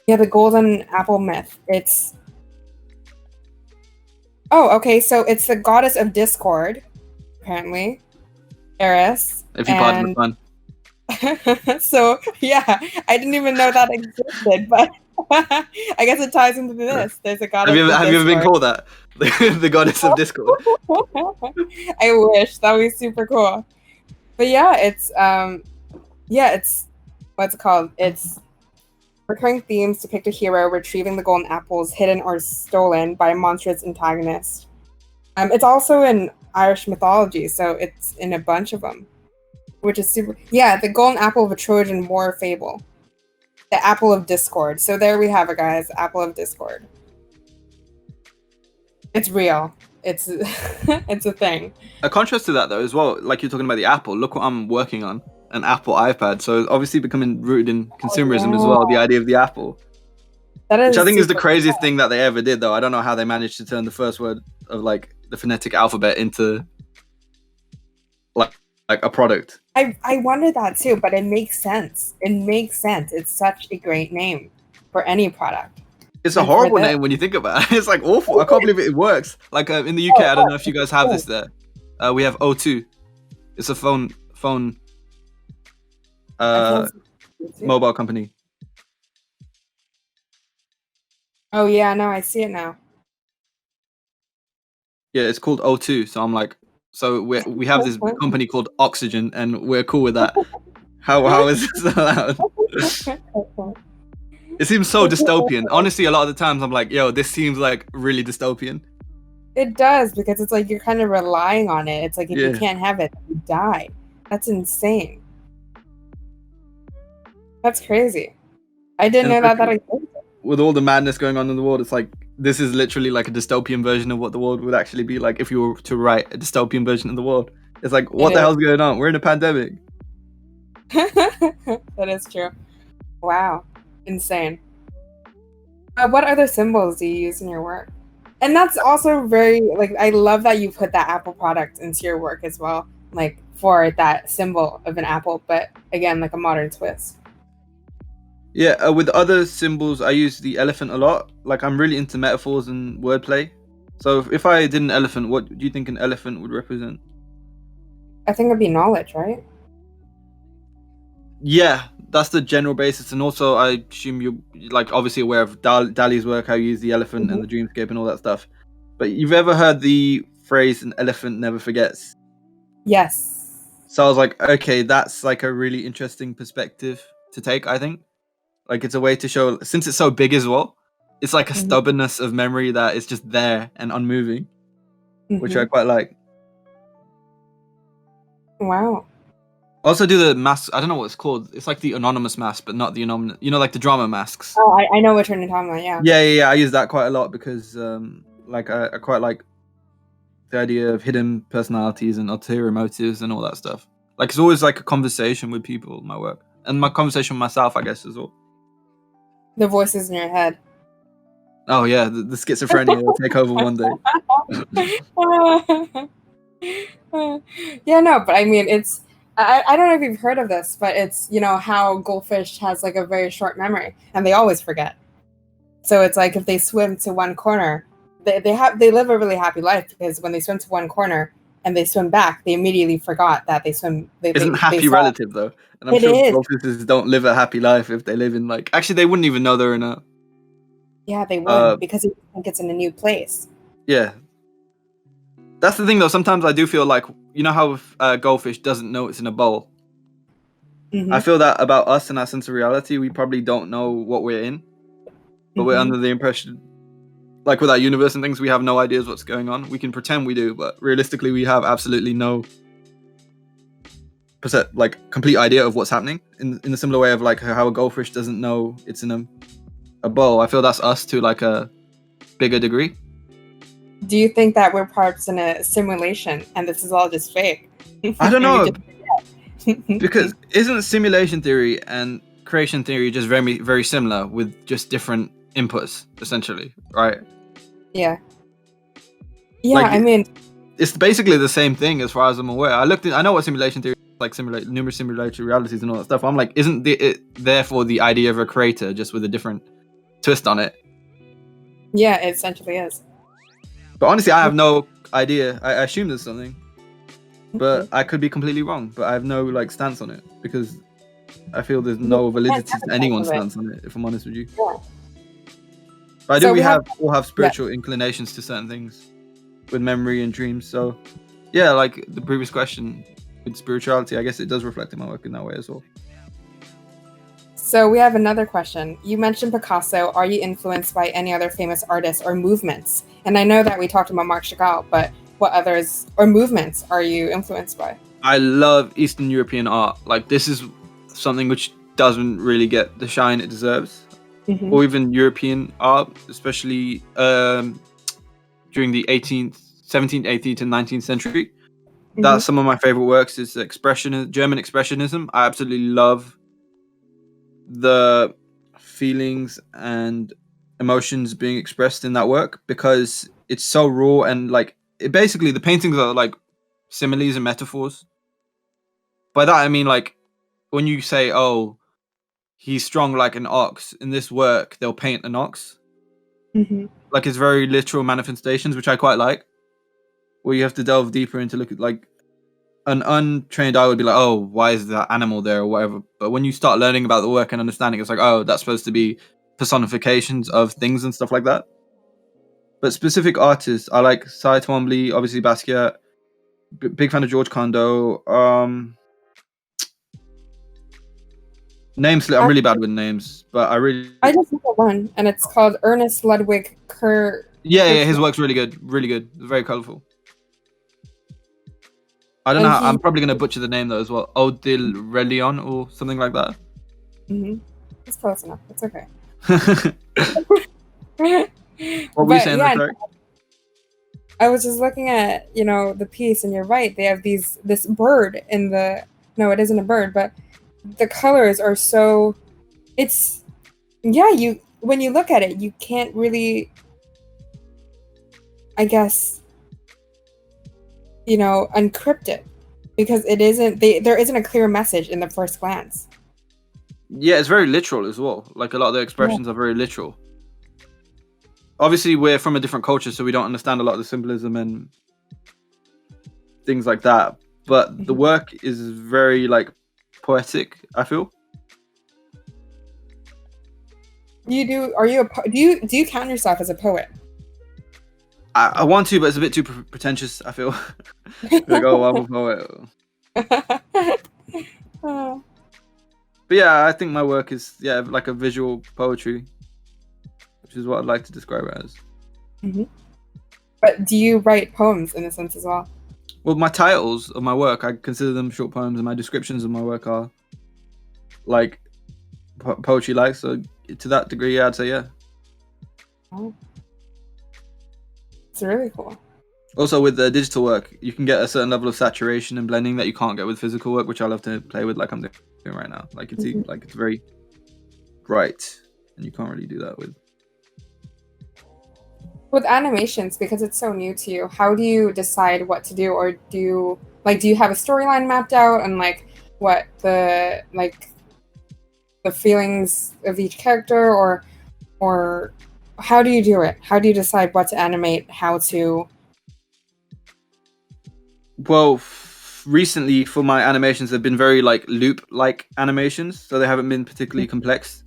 the golden apple myth. It's... Oh, okay, so it's the goddess of discord, apparently. Eris. If you pardon the pun. So, yeah, I didn't even know that existed, but I guess it ties into this. There's a goddess of discord. Have you ever been called that? The goddess of discord? I wish. That would be super cool. But yeah, it's what's it called? It's Recurring themes depict a hero retrieving the golden apples hidden or stolen by a monstrous antagonist. It's also in Irish mythology, so it's in a bunch of them, which is super. Yeah, the golden apple of a Trojan War fable, the apple of discord. So there we have it, guys. Apple of discord. It's real. It's it's a thing. A contrast to that, though, as well, like you're talking about the Apple. Look what I'm working on, an Apple iPad. So obviously becoming rooted in consumerism as well. The idea of the Apple, which I think is the craziest thing that they ever did, though. I don't know how they managed to turn the first word of like the phonetic alphabet into like a product. I wonder that too, but it makes sense. It makes sense. It's such a great name for any product. It's a horrible name when you think about it. It's like awful. I can't believe it works. Like in the UK, I don't know if you guys have this there. We have O2. It's a phone mobile company. Oh yeah, no, I see it now. Yeah, it's called O2. So I'm like, so we have this company called Oxygen, and we're cool with that. How is this allowed? It seems so dystopian. Honestly, a lot of the times I'm like, yo, this seems like really dystopian. It does, because it's like you're kind of relying on it. It's like if you can't have it, you die. That's insane. That's crazy. I didn't know that existed. With all the madness going on in the world, it's like this is literally like a dystopian version of what the world would actually be like if you were to write a dystopian version of the world. It's like, what the hell's going on? We're in a pandemic. That is true. Wow. Insane. What other symbols do you use in your work? And that's also very, like, I love that you put that Apple product into your work as well, like for that symbol of an apple, but again, like a modern twist. Yeah, with other symbols, I use the elephant a lot. Like, I'm really into metaphors and wordplay. So if I did an elephant, what do you think an elephant would represent? I think it'd be knowledge, right? Yeah, that's the general basis. And also, I assume you're like obviously aware of Dali's work, how you use the elephant and the dreamscape and all that stuff. But you've ever heard the phrase "an elephant never forgets"? Yes. So I was like, okay, that's like a really interesting perspective to take, I think. Like, it's a way to show, since it's so big as well, it's like a stubbornness of memory that is just there and unmoving, which I quite like. Wow. Also do the mask. I don't know what it's called. It's like the anonymous mask, but not the anonymous. You know, like the drama masks. Oh, I know what you're talking about. Yeah. Yeah. I use that quite a lot because, like, I quite like the idea of hidden personalities and ulterior motives and all that stuff. Like, it's always like a conversation with people in my work, and my conversation with myself, I guess, as well. The voices in your head. Oh yeah, the schizophrenia will take over one day. Yeah, no, but I mean, it's. I don't know if you've heard of this, but it's, you know, how goldfish has like a very short memory and they always forget. So it's like if they swim to one corner, they live a really happy life, because when they swim to one corner and they swim back, they immediately forgot that they swim. Isn't happy relative though? And I'm sure goldfishes don't live a happy life if they live in like. Actually, they wouldn't even know they're in a. Yeah, they would, because they think it's in a new place. Yeah. That's the thing, though. Sometimes I do feel like, you know how goldfish doesn't know it's in a bowl? I feel that about us and our sense of reality. We probably don't know what we're in, but we're under the impression, like with our universe and things, we have no ideas what's going on. We can pretend we do, but realistically, we have absolutely no complete idea of what's happening. In a similar way of like how a goldfish doesn't know it's in a bowl. I feel that's us to like a bigger degree. Do you think that we're parts in a simulation and this is all just fake? I don't know. Because isn't simulation theory and creation theory just very, very similar with just different inputs, essentially, right? Yeah. Yeah, like, I mean... It's basically the same thing as far as I'm aware. I know what simulation theory is, like numerous simulatory realities and all that stuff. I'm like, isn't it therefore the idea of a creator just with a different twist on it? Yeah, it essentially is. But honestly, I have no idea. I assume there's something, but I could be completely wrong. But I have no like stance on it because I feel there's no validity to anyone's stance on it. If I'm honest with you, yeah. But I do. We all have spiritual inclinations to certain things, with memory and dreams. So, yeah, like the previous question with spirituality, I guess it does reflect in my work in that way as well. So we have another question. You mentioned Picasso. Are you influenced by any other famous artists or movements? And I know that we talked about Marc Chagall, but what others or movements are you influenced by? I love Eastern European art. Like, this is something which doesn't really get the shine it deserves. Mm-hmm. Or even European art, especially during the 17th, 18th, and 19th century. Mm-hmm. That's some of my favorite works. Is German Expressionism. I absolutely love the feelings and emotions being expressed in that work because it's so raw and like basically the paintings are like similes and metaphors. By that I mean, like, when you say, oh, he's strong like an ox, in this work they'll paint an ox. Mm-hmm. Like, it's very literal manifestations, which I quite like, where you have to delve deeper into look at, like, an untrained eye would be like, oh, why is that animal there or whatever. But when you start learning about the work and understanding, it's like, oh, that's supposed to be personifications of things and stuff like that. But specific artists, I like Cy Twombly, obviously Basquiat, big fan of George Condo. Names, I'm really bad with names, but I just looked at one, and it's called Ernest Ludwig Kerr. Yeah, his work's really good, It's very colorful. I don't know. I'm probably gonna butcher the name though as well. Odile Relion or something like that. Mm-hmm. It's close enough. It's okay. What were you saying? Yeah, I was just looking at the piece, and you're right. They have this bird in the. No, it isn't a bird, but the colors are so. It's when you look at it, you can't really. I guess. Uncrypt it, because it isn't. There isn't a clear message in the first glance. Yeah, it's very literal as well. Like, a lot of the expressions are very literal. Obviously, we're from a different culture, so we don't understand a lot of the symbolism and things like that. But the work is very, like, poetic, I feel. You do? Are you do you count yourself as a poet? I want to, but it's a bit too pretentious, I feel. Like, oh, I'm a poet. But yeah, I think my work is like a visual poetry, which is what I'd like to describe it as. Mm-hmm. But do you write poems in a sense as well? Well, my titles of my work, I consider them short poems, and my descriptions of my work are like poetry-like. So to that degree, I'd say yeah. Oh. It's really cool. Also, with the digital work, you can get a certain level of saturation and blending that you can't get with physical work, which I love to play with, like I'm doing right now. Like, it's like it's very bright, and you can't really do that with animations, because it's so new to you. How do you decide what to do, or do you have a storyline mapped out and like what the feelings of each character, or how do you do it? How do you decide what to animate? How to? Well, recently for my animations, they've been very like loop-like animations, so they haven't been particularly complex.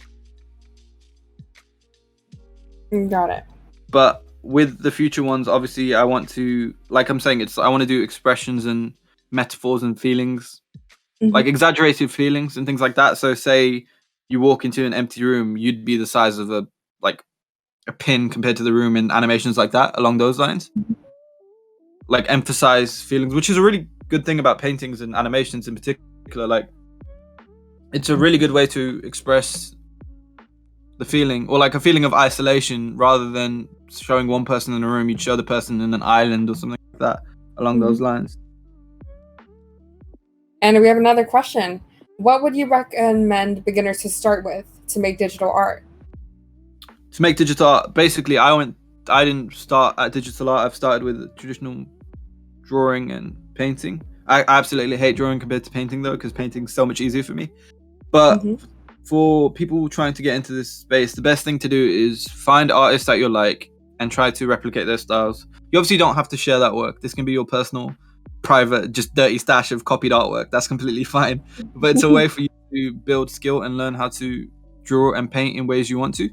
Got it. But with the future ones, obviously, I want to, like I'm saying, I want to do expressions and metaphors and feelings, like exaggerated feelings and things like that. So, say you walk into an empty room, you'd be the size of a pin compared to the room, in animations like that, along those lines. Like, emphasize feelings, which is a really good thing about paintings and animations in particular. Like, it's a really good way to express the feeling, or like a feeling of isolation, rather than showing one person in a room. You'd show the person in an island or something like that, along those lines. And we have another question. What would you recommend beginners to start with to make digital art? To make digital art, basically, I didn't start at digital art. I've started with traditional drawing and painting. I absolutely hate drawing compared to painting, though, because painting's so much easier for me. But for people trying to get into this space, the best thing to do is find artists that you like and try to replicate their styles. You obviously don't have to share that work. This can be your personal, private, just dirty stash of copied artwork. That's completely fine. But it's a way for you to build skill and learn how to draw and paint in ways you want to.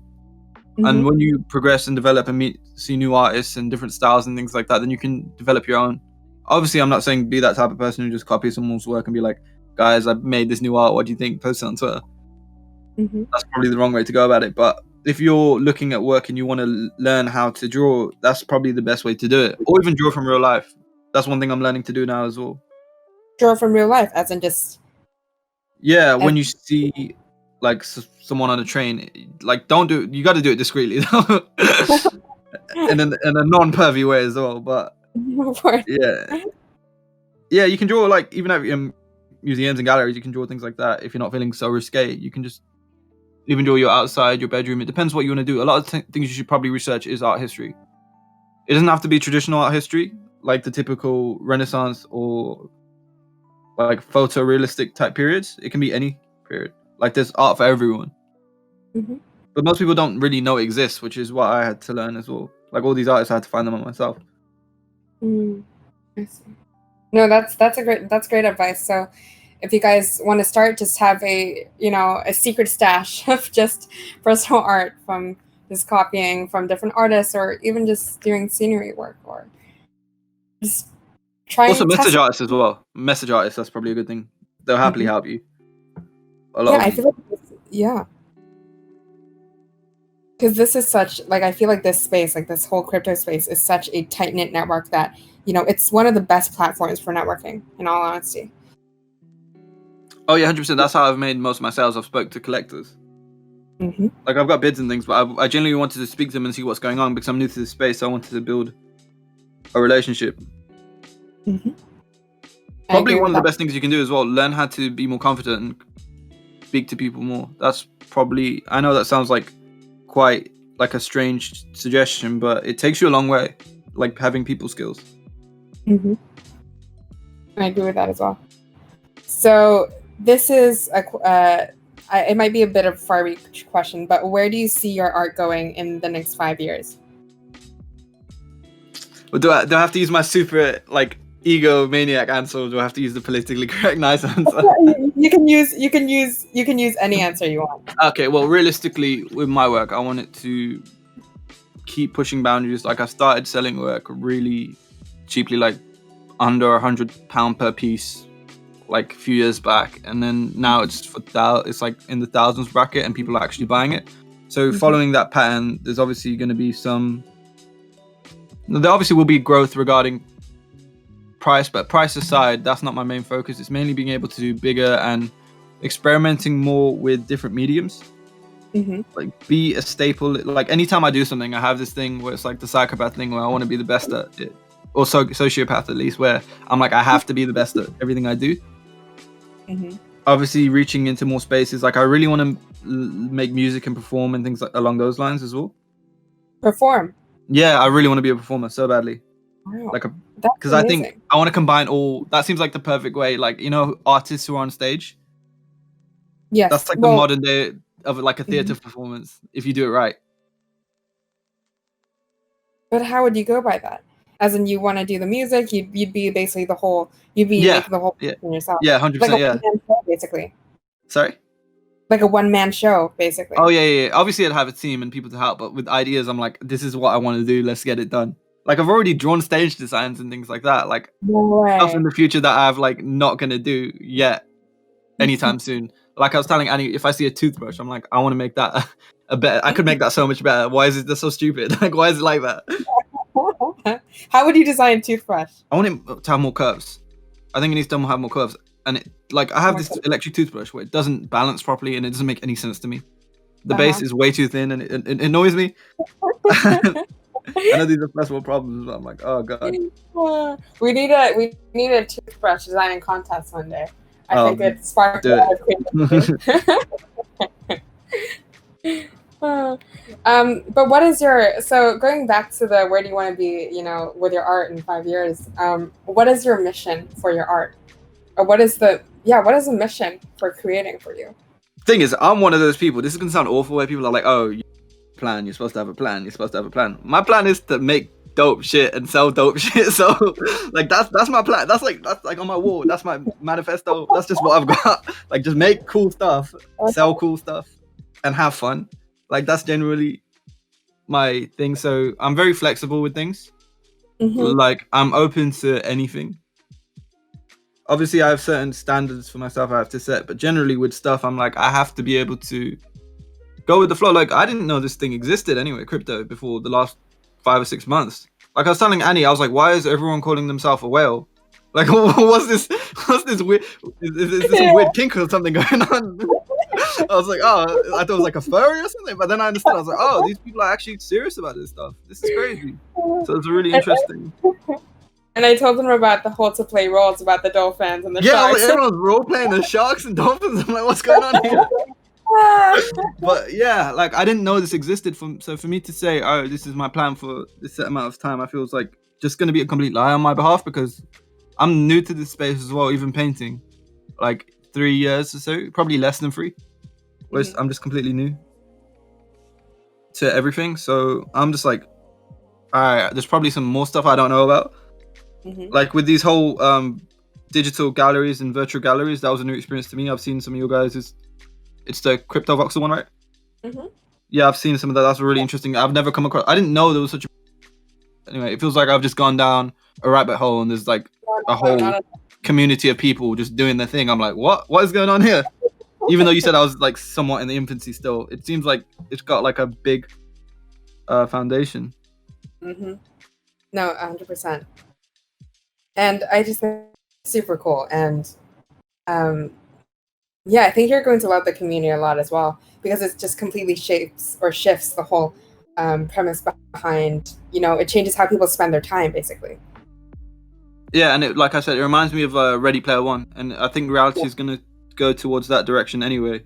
And when you progress and develop and see new artists and different styles and things like that, then you can develop your own. Obviously, I'm not saying be that type of person who just copies someone's work and be like, guys, I made this new art, what do you think? Post it on Twitter. That's probably the wrong way to go about it. But if you're looking at work and you want to learn how to draw, that's probably the best way to do it. Or even draw from real life. That's one thing I'm learning to do now as well. Draw from real life, as in just... Yeah, when you see like someone on a train, like don't do it. You got to do it discreetly, in a non-pervy way as well. But yeah, you can draw like even at museums and galleries. You can draw things like that if you're not feeling so risque. You can just even draw your outside, your bedroom. It depends what you want to do. A lot of things you should probably research is art history. It doesn't have to be traditional art history, like the typical Renaissance or like photorealistic type periods. It can be any period. Like there's art for everyone. But most people don't really know it exists, which is what I had to learn as well. Like all these artists, I had to find them on myself. I see. No, that's great advice. So if you guys want to start, just have a secret stash of just personal art from just copying from different artists, or even just doing scenery work, or just trying. Also, message artists as well. Message artists, that's probably a good thing. They'll happily help you. I feel like because this is such, like, I feel like this space, like this whole crypto space, is such a tight-knit network that it's one of the best platforms for networking, in all honesty. Oh yeah, 100%. That's how I've made most of my sales. I've spoke to collectors. Like I've got bids and things, but I genuinely wanted to speak to them and see what's going on because I'm new to this space. So I wanted to build a relationship. Probably one of the best things you can do as well. Learn how to be more confident and speak to people more. That's probably, I know that sounds like quite like a strange suggestion, but it takes you a long way. Like having people skills. I agree with that as well. So this is it might be a bit of a far-reach question, but where do you see your art going in the next 5 years? Well, do I have to use my super like egomaniac answer, or do I have to use the politically correct nice answer? You can use any answer you want. Okay, well, realistically, with my work, I want it to keep pushing boundaries. Like I started selling work really cheaply, like under £100 per piece, like a few years back, and then now it's like in the thousands bracket, and people are actually buying it. So following that pattern, there's obviously going to be there obviously will be growth regarding price, but price aside, that's not my main focus. It's mainly being able to do bigger and experimenting more with different mediums. Like be a staple. Like anytime I do something, I have this thing where it's like the psychopath thing where I want to be the best at it, or sociopath at least, where I'm like I have to be the best at everything I do. Obviously reaching into more spaces. Like I really want to make music and perform and things like along those lines as well. Perform? Yeah, I really want to be a performer so badly. Wow. Like because I think I want to combine all. That seems like the perfect way. Like artists who are on stage. Yes, that's like the modern day of like a theater performance if you do it right. But how would you go by that? As in, you want to do the music, you'd be basically the whole, making the whole thing yourself. Yeah, 100%. Like a one-man show, basically. Sorry? Like a one-man show, basically. Oh yeah. Obviously, I'd have a team and people to help, but with ideas, I'm like, this is what I want to do. Let's get it done. Like I've already drawn stage designs and things like that. Like stuff in the future that I've like not gonna do yet, anytime soon. Like I was telling Annie, if I see a toothbrush, I'm like, I want to make that a better. I could make that so much better. Why is it so stupid? Like why is it like that? How would you design a toothbrush? I want it to have more curves. I think it needs to have more curves. And it, like I have this electric toothbrush where it doesn't balance properly and it doesn't make any sense to me. The base is way too thin and it annoys me. I know these are first world problems, but I'm like, oh god. We need a toothbrush designing contest one day. I think it sparked a lot of creativity. But what is so going back to where do you want to be, with your art in 5 years? What is your mission for your art? Or what is the mission for creating for you? Thing is, I'm one of those people. This is gonna sound awful where people are like, oh, you're supposed to have a plan. You're supposed to have a plan. My plan is to make dope shit and sell dope shit. So like that's my plan. That's like on my wall. That's my manifesto. That's just what I've got. Like just make cool stuff, sell cool stuff, and have fun. Like that's generally my thing. So I'm very flexible with things. Like I'm open to anything. Obviously I have certain standards for myself I have to set, but generally with stuff I'm like I have to be able to go with the flow. Like, I didn't know this thing existed anyway, crypto, before the last 5 or 6 months. Like, I was telling Annie, I was like, why is everyone calling themselves a whale? Like, what's this weird? Is this some weird kink or something going on? I was like, oh, I thought it was like a furry or something. But then I understood. I was like, oh, these people are actually serious about this stuff. This is crazy. So it's really interesting. And I told them about the whole to play roles about the dolphins and the sharks. Yeah, everyone's role playing the sharks and dolphins. I'm like, what's going on here? But yeah, like, I didn't know this existed. So for me to say, oh, this is my plan for this set amount of time, I feel it's like just going to be a complete lie on my behalf, because I'm new to this space as well, even painting. Like 3 years or so, probably less than 3. Whereas I'm just completely new to everything. So I'm just like, all right, there's probably some more stuff I don't know about. Like with these whole digital galleries and virtual galleries, that was a new experience to me. I've seen some of your guys'. It's the Crypto Voxel one, right? Yeah, I've seen some of that. That's really interesting. I've never come across. I didn't know there was such a. Anyway, it feels like I've just gone down a rabbit hole, and there's like a whole community of people just doing their thing. I'm like, what? What is going on here? Even though you said I was like somewhat in the infancy still, it seems like it's got like a big foundation. No, 100%. And I just think it's super cool. And yeah, I think you're going to love the community a lot as well, because it just completely shifts the whole premise behind, it changes how people spend their time, basically. Yeah, and like I said, it reminds me of Ready Player One, and I think reality is going to go towards that direction anyway.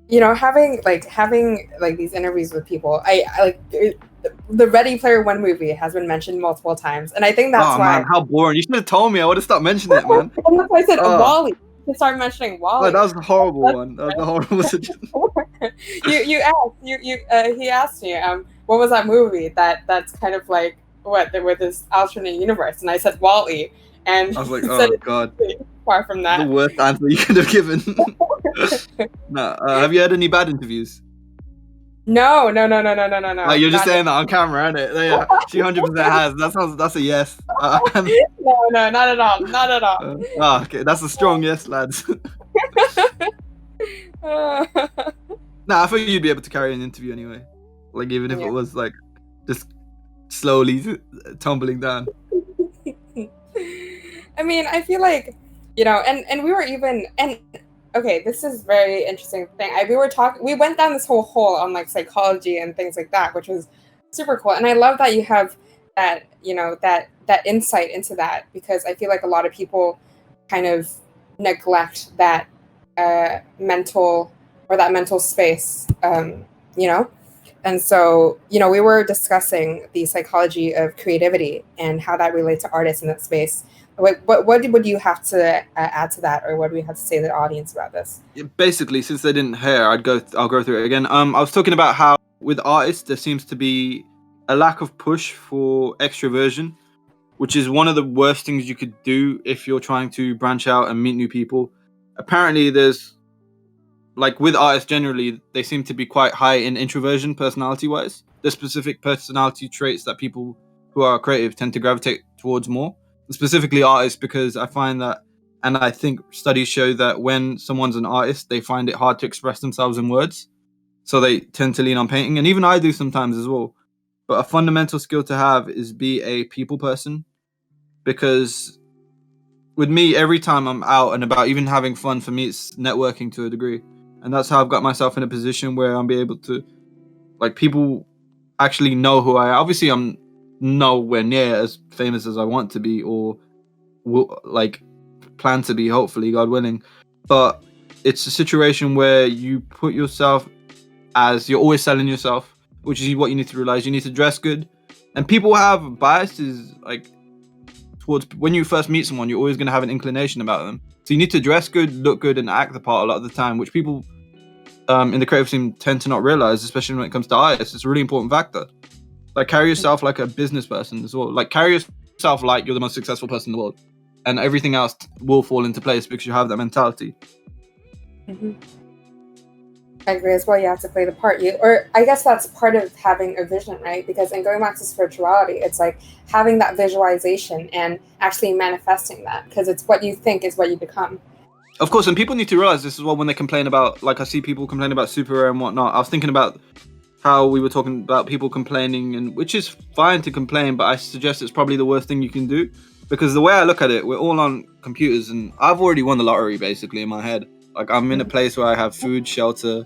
Having these interviews with people, I like the Ready Player One movie has been mentioned multiple times, and I think that's why. Man, how boring! You should have told me. I would have stopped mentioning it, man. And that's why I said WALL-E. You start mentioning WALL-E. Oh, that was a horrible one. That was a horrible suggestion. He asked me, what was that movie that's kind of like with this alternate universe, and I said WALL-E, and I was like, oh god, far from that. The worst answer you could have given. No, have you had any bad interviews? No. Like, you're just saying that on camera, isn't it? Yeah, she 100% has. That's a yes. No, not at all. Not at all. Okay, that's a strong yes, lads. Nah, I thought you'd be able to carry an interview anyway. Like, even if it was like just slowly tumbling down. I mean, I feel like, and we were even, and okay, this is very interesting thing. We went down this whole hole on like psychology and things like that, which was super cool. And I love that you have that, that insight into that, because I feel like a lot of people kind of neglect that mental space, And so, we were discussing the psychology of creativity and how that relates to artists in that space. What would you have to add to that, or what do we have to say to the audience about this? Basically, since they didn't hear, I'll go through it again. I was talking about how with artists there seems to be a lack of push for extroversion, which is one of the worst things you could do if you're trying to branch out and meet new people. Apparently, there's like with artists generally, they seem to be quite high in introversion personality-wise. There's specific personality traits that people who are creative tend to gravitate towards more. Specifically artists, because I find that, and I think studies show that when someone's an artist, they find it hard to express themselves in words. So they tend to lean on painting, and even I do sometimes as well. But a fundamental skill to have is be a people person, because with me, every time I'm out and about, even having fun, for me, it's networking to a degree. And that's how I've got myself in a position where I'm be able to, like, people actually know who I am. Obviously, I'm nowhere near as famous as I want to be, or like plan to be, hopefully, God willing. But it's a situation where you put yourself as, you're always selling yourself, which is what you need to realize. You need to dress good. And people have biases, like, towards, when you first meet someone, you're always going to have an inclination about them. So you need to dress good, look good, and act the part a lot of the time, which people in the creative scene tend to not realize, especially when it comes to artists. It's a really important factor. Like, carry yourself like a business person as well. Like, carry yourself like you're the most successful person in the world, and everything else will fall into place because you have that mentality. I agree as well. You have to play the part. Or I guess that's part of having a vision, right? Because in going back to spirituality, it's like having that visualization and actually manifesting that, because it's what you think is what you become. Of course, and people need to realize this as well when they complain about, like, I see people complain about super rare and whatnot. I was thinking about how we were talking about people complaining, and which is fine to complain, but I suggest it's probably the worst thing you can do, because the way I look at it, we're all on computers, and I've already won the lottery basically in my head. Like, I'm in a place where I have food, shelter,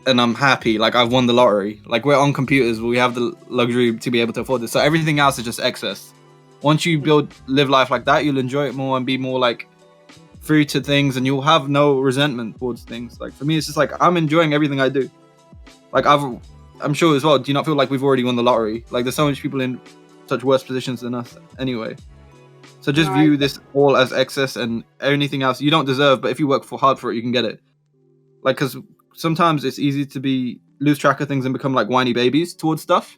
and I'm happy. Like, I've won the lottery. Like, we're on computers, we have the luxury to be able to afford this. So everything else is just excess. Once you live life like that, you'll enjoy it more and be more like free to things, and you'll have no resentment towards things. Like, for me, it's just like I'm enjoying everything I do. Like, I'm sure as well, do you not feel like we've already won the lottery? Like, there's so much people in such worse positions than us anyway. So just view this all as excess, and anything else you don't deserve, but if you work hard for it, you can get it. Like, because sometimes it's easy to lose track of things and become like whiny babies towards stuff,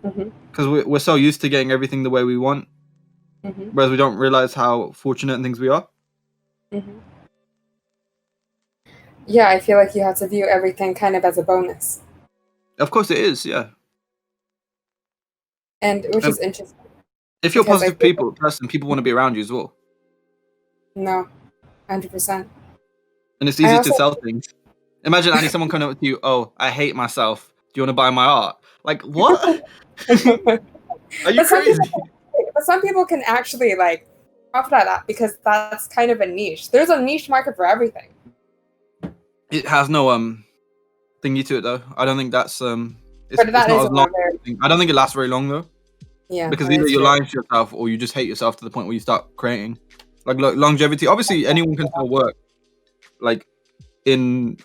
because we're so used to getting everything the way we want, whereas we don't realize how fortunate and things we are. Yeah, I feel like you have to view everything kind of as a bonus. Of course it is, yeah. And which is interesting. If you're a positive person, people want to be around you as well. No, 100%. And it's easy to sell things. Imagine someone coming up to you, oh, I hate myself. Do you want to buy my art? Like, what? Are you crazy? But some people can actually like profit at that, because that's kind of a niche. There's a niche market for everything. It has no thingy to it though. I don't think that's it's not as long. I don't think it lasts very long though. Yeah. Because either you're lying to yourself or you just hate yourself to the point where you start creating. Like, longevity. Obviously, anyone can still work, like, in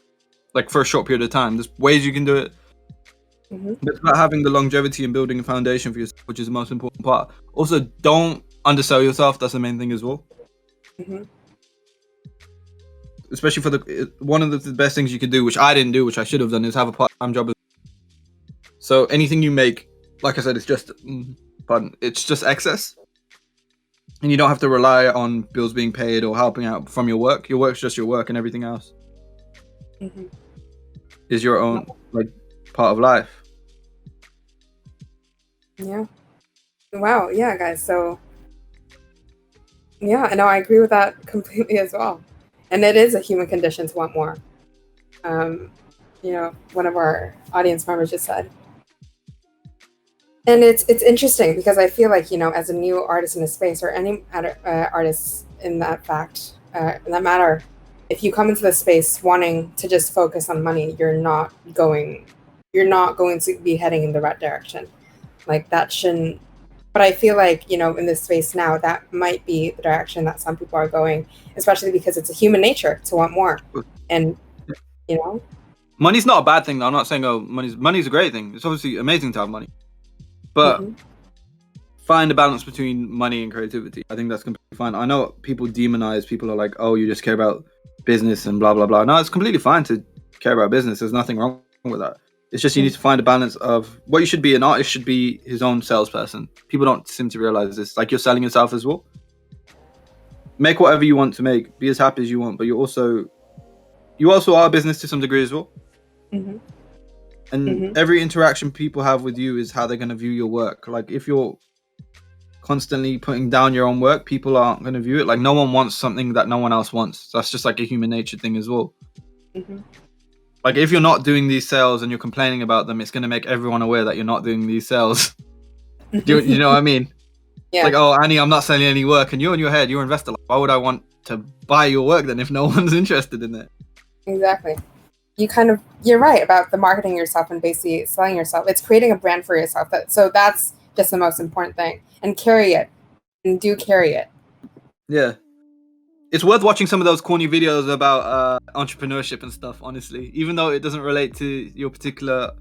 like for a short period of time. There's ways you can do it. But it's about having the longevity and building a foundation for yourself, which is the most important part. Also, don't undersell yourself. That's the main thing as well. Especially for one of the best things you can do, which I didn't do, which I should have done, is have a part-time job. So anything you make, like I said, it's just excess, and you don't have to rely on bills being paid or helping out from your work. Your work's just your work, and everything else is your own like part of life. Yeah. Wow. Yeah, guys. So yeah, no, I agree with that completely as well. And it is a human condition to want more. One of our audience members just said. And it's interesting because I feel like, as a new artist in the space, or any artists in that matter, if you come into the space wanting to just focus on money, you're not going to be heading in the right direction. Like, that shouldn't. But I feel like, in this space now, that might be the direction that some people are going, especially because it's a human nature to want more. And, money's not a bad thing though. I'm not saying, oh, money's a great thing. It's obviously amazing to have money. But find a balance between money and creativity. I think that's completely fine. I know people demonize, people are like, oh, you just care about business and blah, blah, blah. No, it's completely fine to care about business. There's nothing wrong with that. It's just you need to find a balance of what you should be. An artist should be his own salesperson. People don't seem to realize this. Like, you're selling yourself as well. Make whatever you want to make. Be as happy as you want. But you also are a business to some degree as well. And every interaction people have with you is how they're going to view your work. Like, if you're constantly putting down your own work, people aren't going to view it. Like, no one wants something that no one else wants. That's just like a human nature thing as well. Like, if you're not doing these sales and you're complaining about them, it's going to make everyone aware that you're not doing these sales. Do you know what I mean? Yeah. Like, oh, Annie, I'm not selling any work. And you're in your head, you're an investor. Like, why would I want to buy your work then if no one's interested in it? Exactly. You're right about the marketing yourself and basically selling yourself. It's creating a brand for yourself. So that's just the most important thing. And carry it. And do carry it. Yeah. It's worth watching some of those corny videos about entrepreneurship and stuff, honestly. Even though it doesn't relate to your particular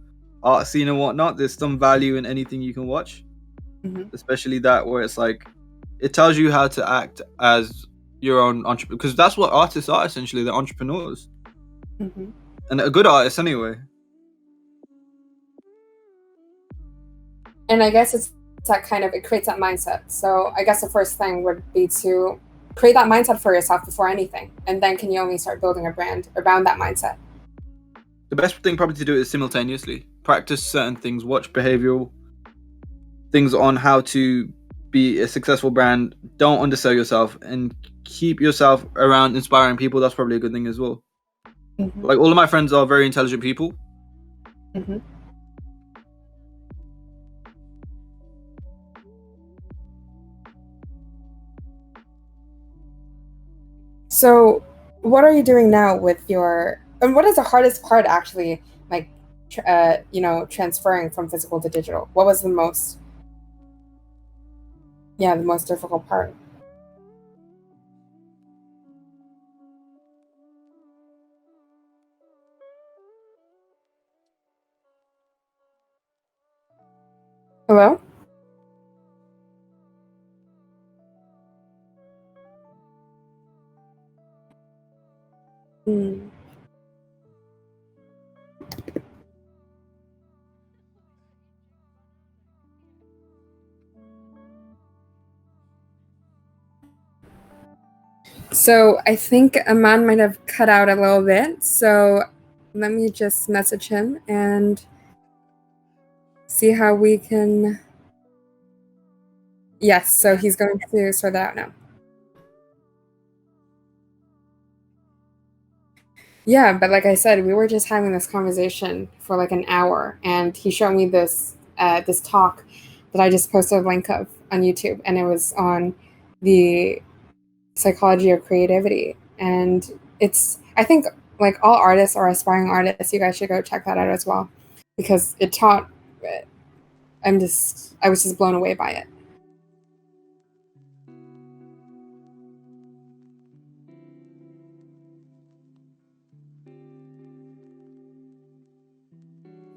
art scene and whatnot, there's some value in anything you can watch. Especially that where it's like, it tells you how to act as your own entrepreneur. Because that's what artists are, essentially. They're entrepreneurs. And a good artist anyway. And I guess it's that it creates that mindset. So I guess the first thing would be to create that mindset for yourself before anything. And then can you only start building a brand around that mindset? The best thing probably to do is simultaneously. Practice certain things, watch behavioral things on how to be a successful brand. Don't undersell yourself and keep yourself around inspiring people, that's probably a good thing as well. Mm-hmm. Like all of my friends are very intelligent people. Mm-hmm. So, what are you doing now with your? And what is the hardest part actually? Like, transferring from physical to digital. What was the most? Yeah, the most difficult part. Hello. Hmm. So I think Aman might have cut out a little bit. So let me just message him and see how we can. Yes, so he's going to sort that out now. Yeah, but like I said, we were just having this conversation for like an hour, and he showed me this talk that I just posted a link of on YouTube, and it was on the psychology of creativity. And I think like all artists or aspiring artists, you guys should go check that out as well, because it taught. I was just blown away by it.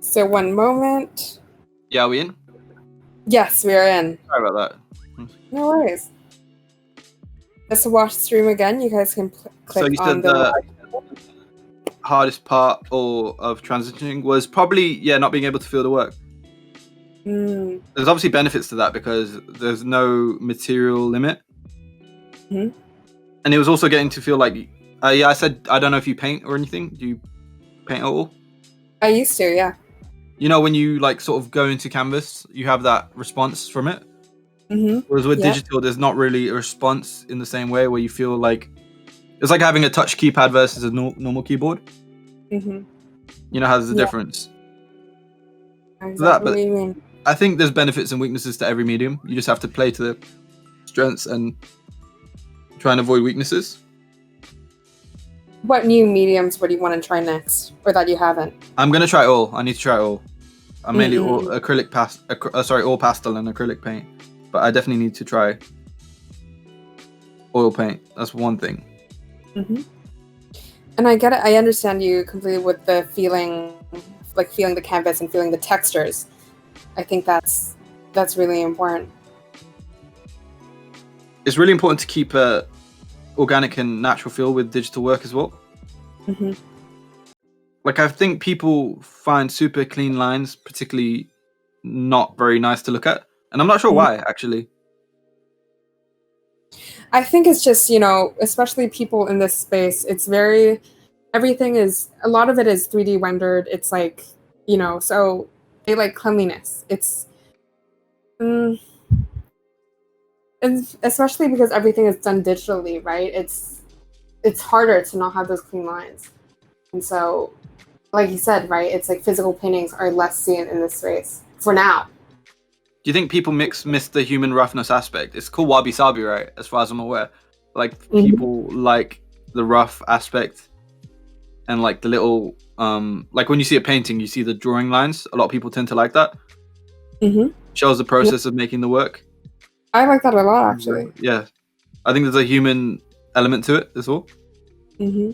So one moment. Yeah, are we in? Yes, we are in. Sorry about that. No worries. Just to watch the stream again, you guys can click So you on said the hardest part of transitioning was probably not being able to feel the work. Mm. There's obviously benefits to that because there's no material limit. Mm-hmm. And it was also getting to feel like I said I don't know if you paint or anything. Do you paint at all? I used to, yeah. You know, when you like sort of go into canvas, you have that response from it. Mm-hmm. Whereas with digital, there's not really a response in the same way, where you feel like it's like having a touch keypad versus a normal keyboard. Mm-hmm. You know how there's a difference. Exactly That, what but you mean. I think there's benefits and weaknesses to every medium. You just have to play to the strengths and try and avoid weaknesses. What new mediums would you want to try next, or that you haven't? I'm gonna try all. I need to try all. I'm mainly all acrylic all pastel and acrylic paint, but I definitely need to try oil paint. That's one thing. Mm-hmm. And I get it. I understand you completely with the feeling, like feeling the canvas and feeling the textures. I think that's really important. It's really important to keep a organic and natural feel with digital work as well. Mm-hmm. Like I think people find super clean lines particularly not very nice to look at, and I'm not sure why actually. I think it's just, especially people in this space, it's everything is, a lot of it is 3D rendered. It's like, so they like cleanliness. And especially because everything is done digitally, right? It's harder to not have those clean lines. And so, like you said, right, it's like physical paintings are less seen in this space for now. Do you think people miss the human roughness aspect? It's called wabi sabi, right? As far as I'm aware, like people like the rough aspect, and like the little like when you see a painting, you see the drawing lines. A lot of people tend to like that. Mm-hmm. Shows the process of making the work. I like that a lot, actually. Yeah, I think there's a human element to it as well. Mm-hmm.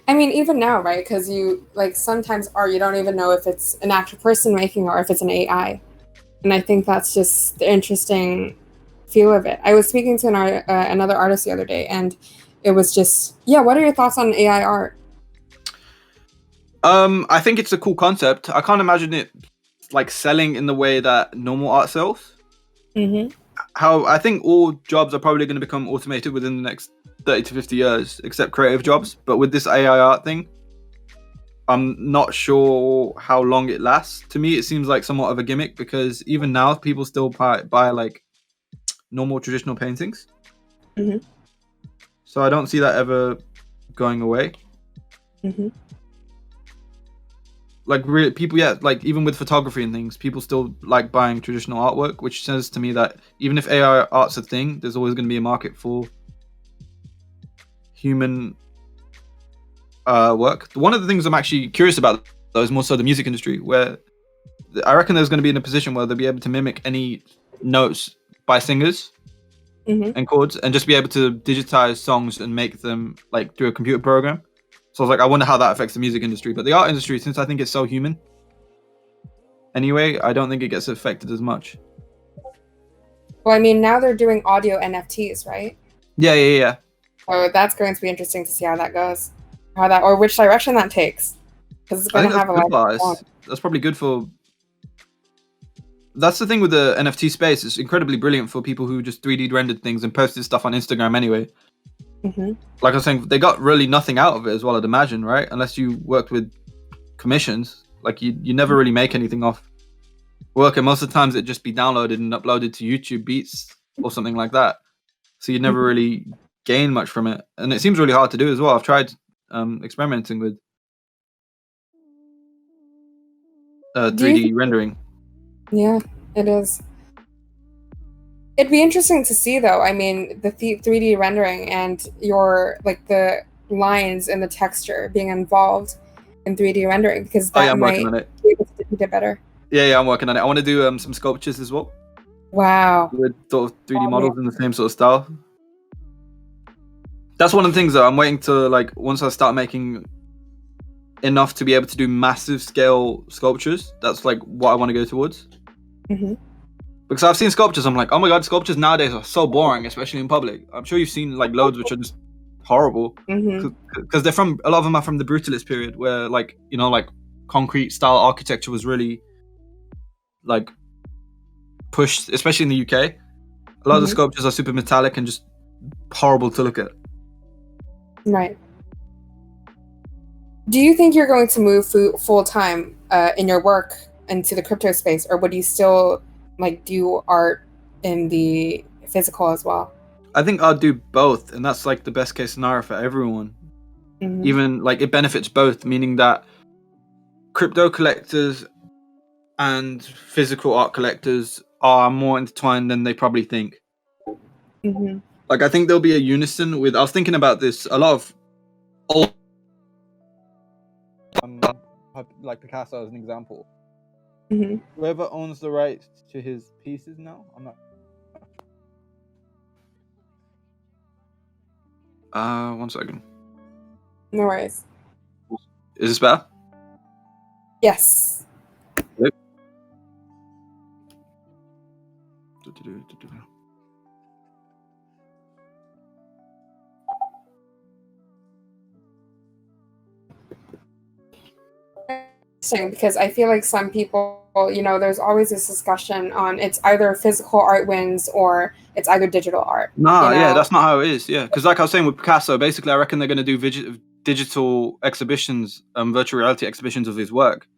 I mean, even now, right? Because you like sometimes art, you don't even know if it's an actual person making or if it's an AI, and I think that's just the interesting feel of it. I was speaking to another artist the other day, and it was just, what are your thoughts on AI art? I think it's a cool concept. I can't imagine it like selling in the way that normal art sells. Mm-hmm. How I think all jobs are probably going to become automated within the next 30 to 50 years, except creative jobs. But with this AI art thing, I'm not sure how long it lasts. To me, it seems like somewhat of a gimmick because even now, people still buy like normal traditional paintings. Mm-hmm. So I don't see that ever going away. Mm-hmm. Like people, yeah, like even with photography and things, people still like buying traditional artwork, which says to me that even if AI art's a thing, there's always going to be a market for human work. One of the things I'm actually curious about, though, is more so the music industry, where I reckon there's going to be in a position where they'll be able to mimic any notes by singers Mm-hmm. and chords, and just be able to digitize songs and make them like through a computer program. So I was like, I wonder how that affects the music industry. But the art industry, since I think it's so human, anyway, I don't think it gets affected as much. Well, I mean, now they're doing audio NFTs, right? Yeah. So that's going to be interesting to see how that goes, or which direction that takes, because it's I going think to have that's a good lot for of fun. artists. That's probably good for. That's the thing with the NFT space. It's incredibly brilliant for people who just 3D rendered things and posted stuff on Instagram anyway. Mm-hmm. Like I was saying, they got really nothing out of it as well, I'd imagine, right? Unless you worked with commissions. Like you never really make anything off work, and most of the times it'd just be downloaded and uploaded to YouTube Beats or something like that. So you never really gain much from it, and it seems really hard to do as well. I've tried experimenting with 3D rendering. Yeah, it is. It'd be interesting to see, though. I mean, the 3D rendering and your like the lines and the texture being involved in 3D rendering, because Oh yeah, that I'm working might on it. be able to depict it better. Yeah, I'm working on it. I want to do some sculptures as well Wow. with sort of 3D Oh, models in the same sort of style. That's one of the things that I'm waiting to, like, once I start making enough to be able to do massive scale sculptures. That's like what I want to go towards. Mm-hmm. Because I've seen sculptures, I'm like, oh my god, sculptures nowadays are so boring, especially in public. I'm sure you've seen like loads which are just horrible. Mm-hmm. Because they're from, a lot of them are from the brutalist period, where like, you know, like concrete style architecture was really like pushed, especially in the UK. A lot of the sculptures are super metallic and just horrible to look at. Right. Do you think you're going to move full time in your work into the crypto space, or would you still like do art in the physical as well? I think I'll do both, and that's like the best case scenario for everyone. Mm-hmm. Even like it benefits both, meaning that crypto collectors and physical art collectors are more intertwined than they probably think. Mm-hmm. Like I think there'll be a unison with. I was thinking about this. A lot of old, like Picasso as an example. Mm-hmm. Whoever owns the rights to his pieces now, I'm not. One second. No worries. Is this better? Yes. Yep. Because I feel like some people, there's always this discussion on it's either physical art wins or it's either digital art. Nah, yeah, that's not how it is. Yeah, because like I was saying with Picasso, basically, I reckon they're going to do digital exhibitions, virtual reality exhibitions of his work.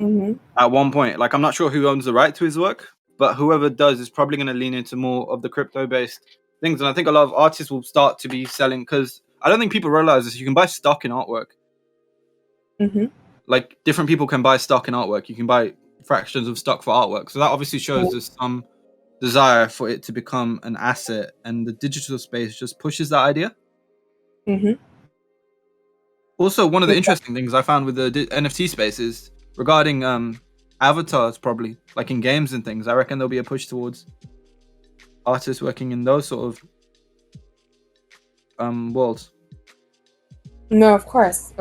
Mm-hmm. At one point, like I'm not sure who owns the right to his work, but whoever does is probably going to lean into more of the crypto-based things, and I think a lot of artists will start to be selling, because I don't think people realize this. You can buy stock in artwork. Mm-hmm. Like different people can buy stock in artwork. You can buy fractions of stock for artwork, so that obviously shows there's some desire for it to become an asset, and the digital space just pushes that idea. Mm-hmm. Also, one of the interesting things I found with the NFT space is regarding avatars, probably like in games and things. I reckon there'll be a push towards artists working in those sort of worlds. No, of course.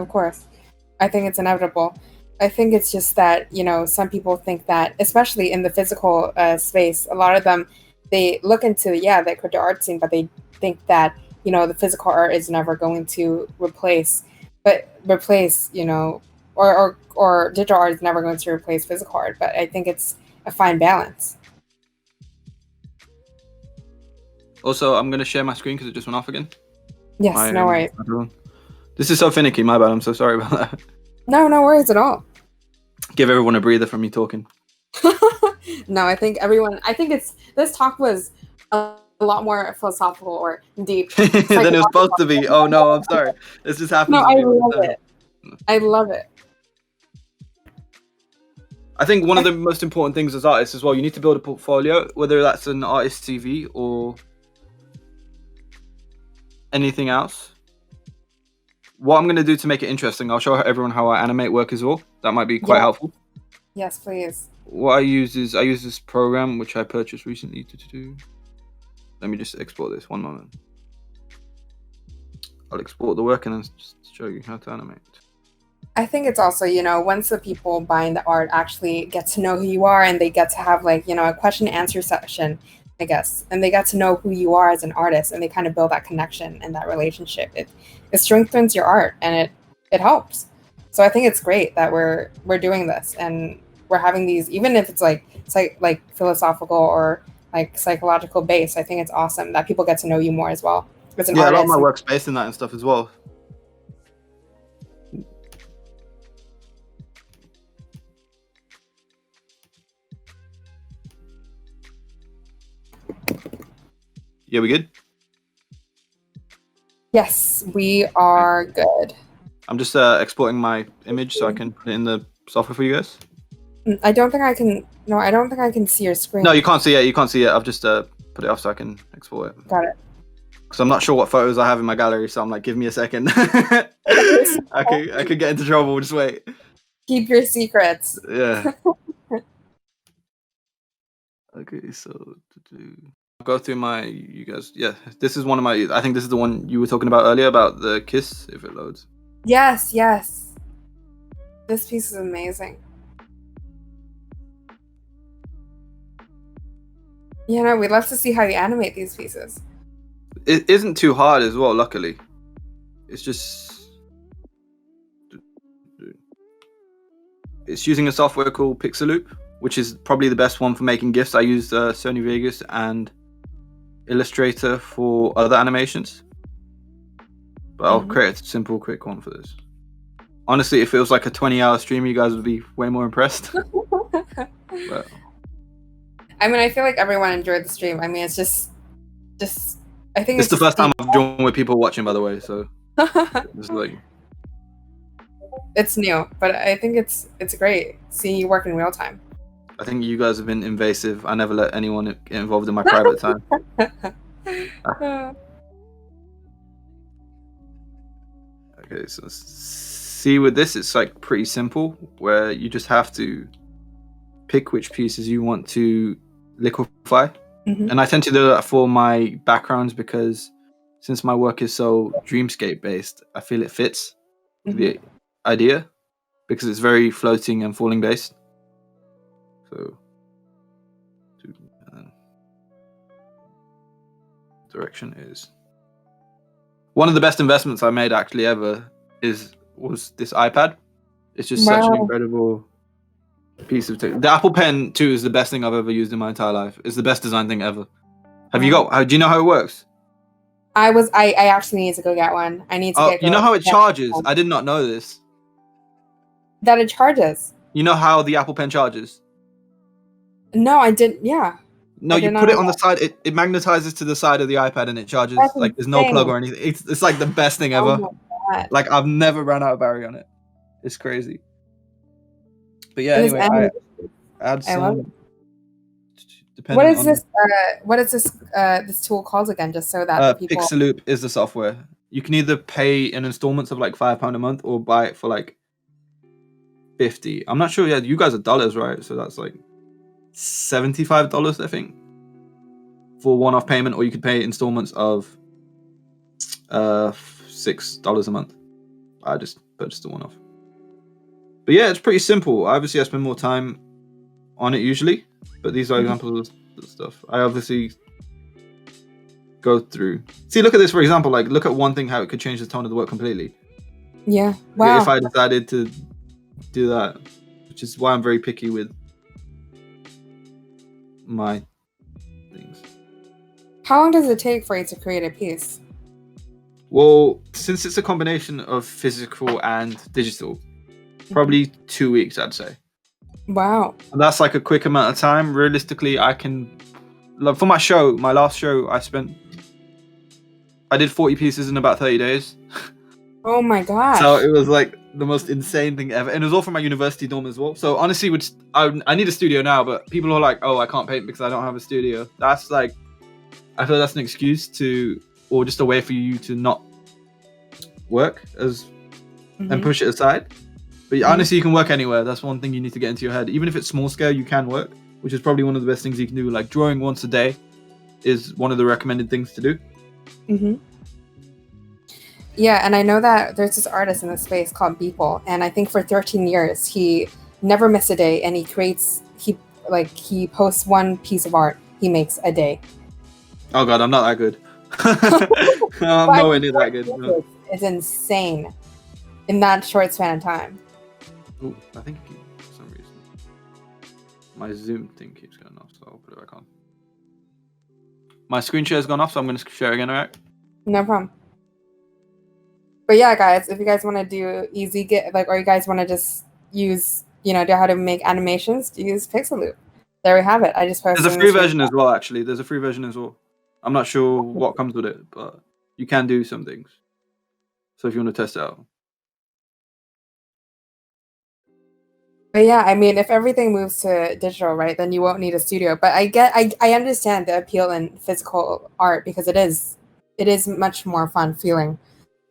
I think it's inevitable. I think it's just that, some people think that, especially in the physical space, a lot of them, they look into, the crypto art scene, but they think that, the physical art is never going to replace, or digital art is never going to replace physical art. But I think it's a fine balance. Also, I'm going to share my screen because it just went off again. Yes, no worries. This is so finicky, my bad. I'm so sorry about that. No worries at all. Give everyone a breather from me talking. No, I think this talk was a lot more philosophical or deep. Then it was supposed to be. Oh no, I'm sorry. This just happens. No, I love it. I love it. I think one of the most important things as artists as well, you need to build a portfolio, whether that's an artist CV or anything else. What I'm going to do to make it interesting, I'll show everyone how I animate work as well. That might be quite helpful. Yes, please. What I use this program, which I purchased recently. Let me just export this. One moment. I'll export the work and then just show you how to animate. I think it's also, once the people buying the art actually get to know who you are and they get to have a question and answer session, I guess, and they get to know who you are as an artist and they kind of build that connection and that relationship. It strengthens your art and it helps. So I think it's great that we're doing this and we're having these, even if it's like philosophical or like psychological based. I think it's awesome that people get to know you more as well as an artist. Yeah, a lot of my work's based in that and stuff as well. Yeah, we good? Yes, we are good. I'm just exporting my image so I can put it in the software for you guys. I don't think I can. No, I don't think I can see your screen. No, you can't see it. You can't see it. I've just put it off so I can export it. Got it. Because I'm not sure what photos I have in my gallery, so I'm like, give me a second. I could get into trouble. Just wait. Keep your secrets. Yeah. Okay, so go through you guys. Yeah, this is one of my. I think this is the one you were talking about earlier about the kiss. If it loads. Yes. This piece is amazing. We'd love to see how you animate these pieces. It isn't too hard as well, luckily. It's just it's using a software called Pixaloop, which is probably the best one for making GIFs. I used Sony Vegas and Illustrator for other animations, but I'll create a simple, quick one for this. Honestly, if it was like a 20-hour stream, you guys would be way more impressed. But, I feel like everyone enjoyed the stream. It's just I think it's the first time I've drawn with people watching, by the way. So it's like it's new, but I think it's great seeing you work in real time. I think you guys have been invasive. I never let anyone get involved in my private time. Okay, so see with this, it's like pretty simple, where you just have to pick which pieces you want to liquefy. And I tend to do that for my backgrounds because since my work is so dreamscape based, I feel it fits the idea because it's very floating and falling based. So direction is one of the best investments I made actually ever was this iPad. It's just such an incredible piece of tech. The Apple Pen 2 is the best thing I've ever used in my entire life. It's the best design thing ever. Do you know how it works? I actually need to go get one. I need to get. You know how it charges? I did not know this. That it charges. You know how the Apple Pen charges? No, I didn't. Yeah. No, you put it on the side. It magnetizes to the side of the iPad and it charges. That's like there's no plug or anything. It's like the best thing ever. Like I've never run out of battery on it. It's crazy. But yeah, anyway, I add some. What is this? What is this? This tool called again? Just so that people. Pixaloop is the software. You can either pay in installments of like £5 a month or buy it for like $50. I'm not sure. Yeah, you guys are dollars, right? So that's like $75, I think, for one-off payment, or you could pay installments of $6 a month. I just purchased the one-off. But yeah, it's pretty simple. Obviously, I spend more time on it usually, but these are examples of the stuff I obviously go through. See, look at this, for example. Like, look at one thing, how it could change the tone of the work completely. Yeah. Wow. If I decided to do that, which is why I'm very picky with my things. How long does it take for you to create a piece? Well, since it's a combination of physical and digital, probably 2 weeks, I'd say. Wow. And that's like a quick amount of time. Realistically, I can like for my show, my last show, I did 40 pieces in about 30 days. Oh my gosh. So it was like the most insane thing ever. And it was all from my university dorm as well. So honestly, I need a studio now, but people are like, oh, I can't paint because I don't have a studio. That's like, I feel that's an excuse or just a way for you to not work and push it aside. But honestly, you can work anywhere. That's one thing you need to get into your head. Even if it's small scale, you can work, which is probably one of the best things you can do. Like drawing once a day is one of the recommended things to do. Yeah, and I know that there's this artist in the space called Beeple, and I think for 13 years he never missed a day, and he posts one piece of art he makes a day. Oh god, I'm not that good. I'm nowhere near that good. No. It's insane in that short span of time. Oh, I think for some reason my Zoom thing keeps going off, so I'll put it back on. My screen share's gone off, so I'm going to share again, alright? No problem. But yeah, guys, if you guys want to do easy or you guys want to just use, know how to make animations, use Pixel Loop. There we have it. I just posted. There's a free version as well, actually. There's a free version as well. I'm not sure what comes with it, but you can do some things. So if you want to test it out. But yeah, I mean, if everything moves to digital, right, then you won't need a studio. But I understand the appeal in physical art because it is much more fun feeling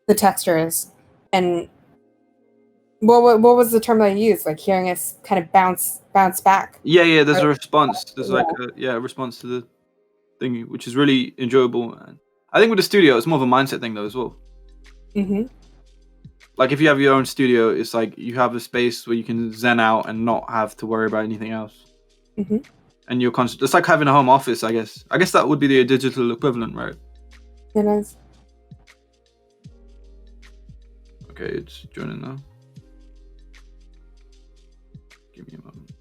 the textures. And what was the term that I used? Like hearing it kind of bounce back. Yeah. There's a response. There's a response to the thingy, which is really enjoyable. And I think with the studio, it's more of a mindset thing though as well. Like if you have your own studio, it's like you have a space where you can zen out and not have to worry about anything else. And you're constant. It's like having a home office, I guess. I guess that would be the digital equivalent, right? It is. Okay, it's joining now. Give me a moment.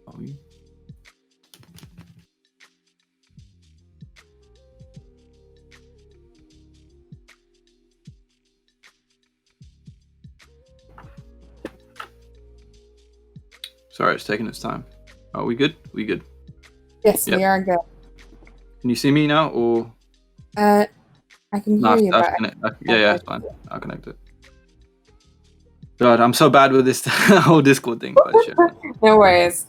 Are we? Sorry, it's taking its time. Are we good? We good? Yes, we are good. Can you see me now, or? I can hear you. Yeah, it's fine. I'll connect it. God, I'm so bad with this whole Discord thing. But shit. No worries.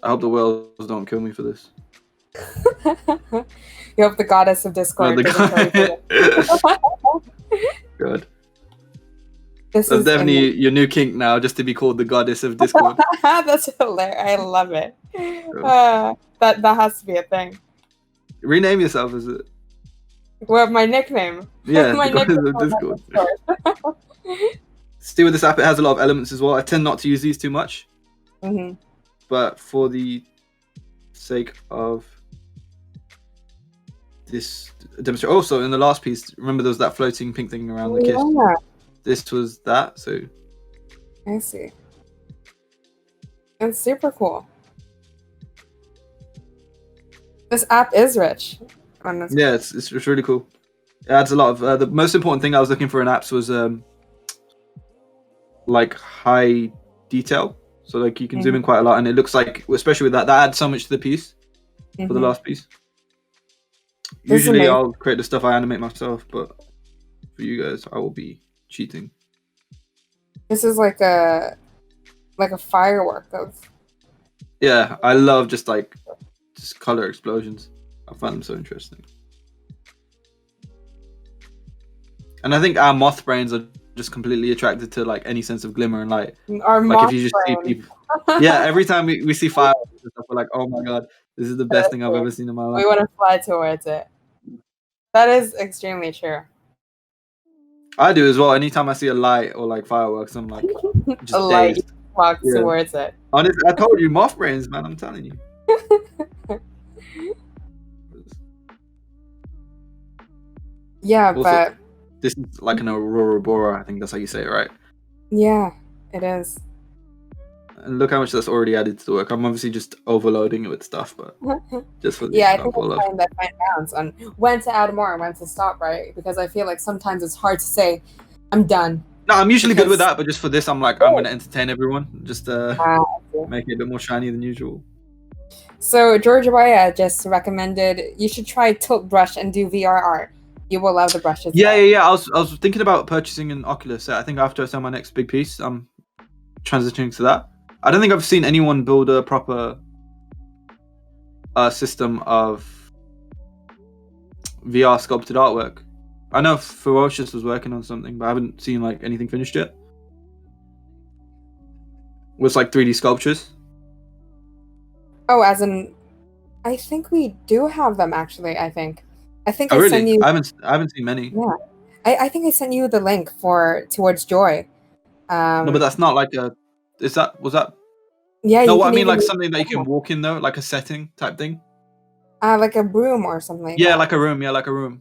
I hope the whales don't kill me for this. You hope the goddess of Discord doesn't kill you for this. Good. That's definitely your new kink now, just to be called the goddess of Discord. That's hilarious. I love it. That has to be a thing. Rename yourself, is it? Well, my nickname. Yeah, my nickname of Discord. Still with this app, it has a lot of elements as well. I tend not to use these too much. But for the sake of this demonstration, also in the last piece, remember there was that floating pink thing around the kiss? Yeah. This was that, so. I see. It's super cool. This app is rich. Yeah, it's really cool. It adds a lot of the most important thing I was looking for in apps was like high detail, so like you can zoom in quite a lot, and it looks like, especially with that adds so much to the piece for the last piece. Usually I'll create the stuff I animate myself, but for you guys I will be cheating. This is like a firework of. Yeah, I love just color explosions. I find them so interesting. And I think our moth brains are just completely attracted to like any sense of glimmer and light. Our like moth if you just brain. see people. Yeah, every time we see fireworks and stuff, we're like, oh my god, this is the best thing I've ever seen in my life. We want to fly towards it. That is extremely true. I do as well. Anytime I see a light or like fireworks, I'm like, just a light walks towards it. Honestly, I told you, moth brains, man. I'm telling you. Yeah, also, but this is like an aurora boreal. I think that's how you say it, right? Yeah, it is. And look how much that's already added to the work. I'm obviously just overloading it with stuff, but just for the example, I think I'm fine balance on when to add more and when to stop, right? Because I feel like sometimes it's hard to say, I'm done. No, I'm usually good with Because- that, but just for this, I'm like, I'm going to entertain everyone. Just I see. make it a bit more shiny than usual. So George Waya just recommended you should try Toothbrush and do VR art. You will love the brushes. Yeah. I was thinking about purchasing an Oculus set. I think after I sell my next big piece, I'm transitioning to that. I don't think I've seen anyone build a proper system of VR sculpted artwork. I know Ferocious was working on something, but I haven't seen like anything finished yet. With like 3D sculptures. Oh, as in, I think we do have them actually. I think Oh, I really? sent you. I haven't seen many. Yeah, I think I sent you the link for Towards Joy. No, but that's not like a. Was that? Yeah, No, you what I can mean, even like something that you can walk in though, like a setting type thing. like a broom or something like Yeah, that. like a room. Yeah, like a room.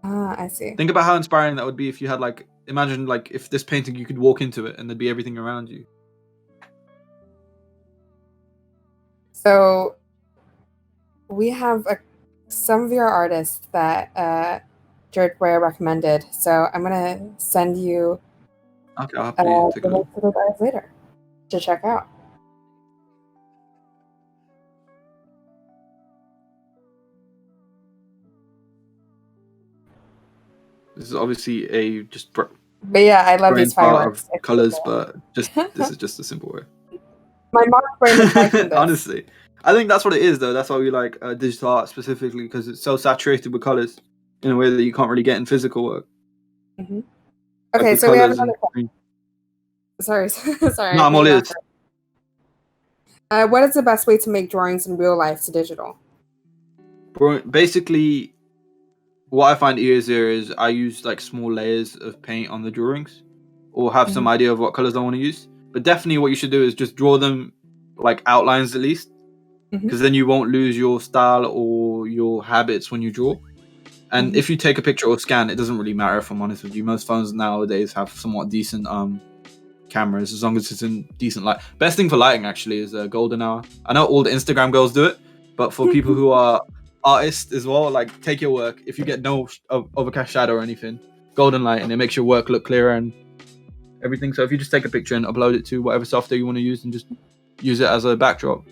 I see. Think about how inspiring that would be if you had like, imagine like if this painting you could walk into it and there'd be everything around you. So we have some VR artists that George Ware recommended. So I'm gonna send you Okay, I'll have to take a the look. link to those guys later to check out. This is obviously a just But yeah, I love brain these part fireworks. of colors, but just this is just a simple way. My mom's brain is liking this. Honestly, I think that's what it is, though. That's why we like digital art specifically, because it's so saturated with colors in a way that you can't really get in physical work. Mm-hmm. Like Okay, with so we have colours another and- Sorry, sorry. No, I'm all ears. What is the best way to make drawings in real life to digital? Basically, what I find easier is I use like small layers of paint on the drawings, or have some idea of what colors I want to use. But definitely, what you should do is just draw them like outlines at least, because then you won't lose your style or your habits when you draw. And if you take a picture or scan, it doesn't really matter, if I'm honest with you. Most phones nowadays have somewhat decent cameras, as long as it's in decent light. Best thing for lighting actually is golden hour. I know all the Instagram girls do it, but for people who are artists as well, like take your work. If you get no overcast shadow or anything, golden light, and it makes your work look clearer and everything. So if you just take a picture and upload it to whatever software you want to use and just use it as a backdrop.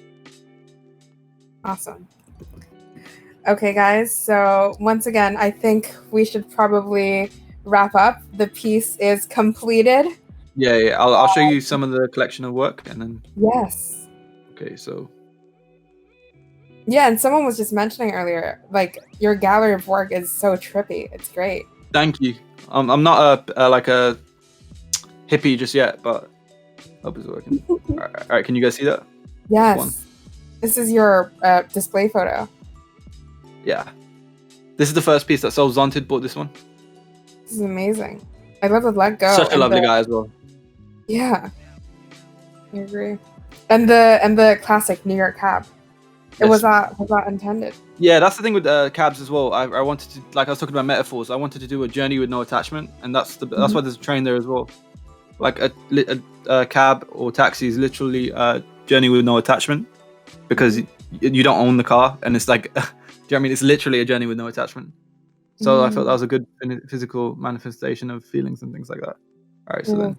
Awesome. Okay, guys. So once again, I think we should probably wrap up. The piece is completed. Yeah. I'll show you some of the collection of work, and then. Yes. Okay, so. Yeah, and someone was just mentioning earlier, like your gallery of work is so trippy. It's great. Thank you. I'm not like a hippie just yet, but hope it's working. All right, can you guys see that? Yes. This is your display photo. Yeah. This is the first piece that sold. Zonted bought this one. This is amazing. I love the let go. Such a lovely guy as well. Yeah. I agree. And the classic New York cab. It was that intended. Yeah, that's the thing with cabs as well. I wanted to, like I was talking about metaphors, I wanted to do a journey with no attachment, and that's why there's a train there as well. Like a cab or taxi is literally a journey with no attachment, because you don't own the car, and it's like, do you know what I mean? It's literally a journey with no attachment. So I thought that was a good physical manifestation of feelings and things like that. All right, so then.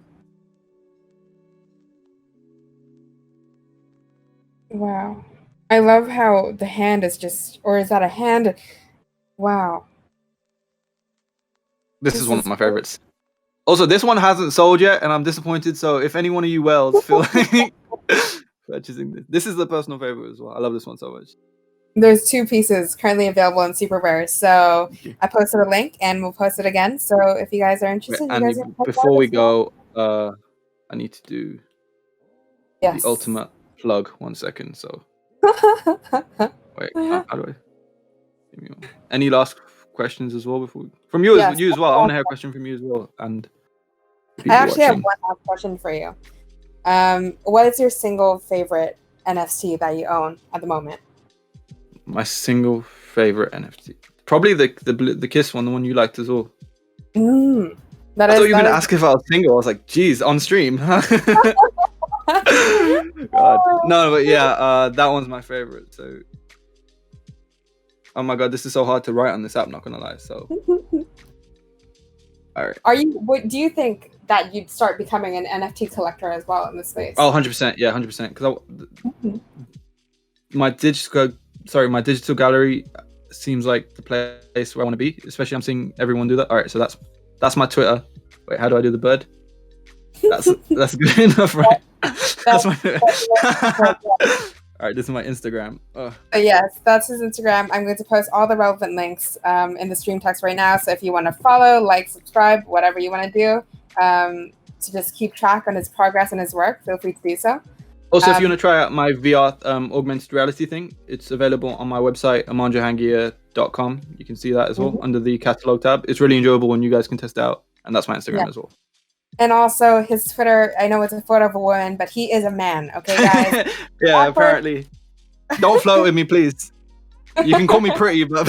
Wow. I love how the hand is just, or is that a hand? Wow. This is one of my favorites. Also, this one hasn't sold yet, and I'm disappointed. So if any one of you wells feel like purchasing this is the personal favorite as well. I love this one so much. There's 2 pieces currently available in Super Rare. So I posted a link, and we'll post it again. So if you guys are interested, you guys before we go, I need to do the ultimate plug. 1 second. So wait, how do I? Give me one. Any last questions as well from you as well? I want to hear a question from you as well. And I actually have one last question for you. What is your single favorite NFT that you own at the moment? My single favorite NFT, probably the Kiss one, the one you liked as well. I thought you were going to ask if I was single. I was like, geez, on stream. God. No, but yeah, that one's my favorite. So, oh my God, this is so hard to write on this app. Not gonna lie. So, All right. Do you think that you'd start becoming an NFT collector as well in this space? Oh, 100%. Yeah, 100%. Because my digital gallery seems like the place where I want to be. Especially, I'm seeing everyone do that. All right, so that's my Twitter. Wait, how do I do the bird? That's good enough, right? That's my. All right, this is my Instagram. Yes, that's his Instagram. I'm going to post all the relevant links in the stream text right now. So if you want to follow, like, subscribe, whatever you want to do, to just keep track on his progress and his work, feel free to do so. Also, if you want to try out my VR augmented reality thing, it's available on my website, amanjahangir.com. You can see that as well under the catalog tab. It's really enjoyable and you guys can test it out. And that's my Instagram as well. And also his Twitter, I know it's a photo of a woman, but he is a man, okay, guys? Yeah, apparently. Don't flirt with me, please. You can call me pretty, but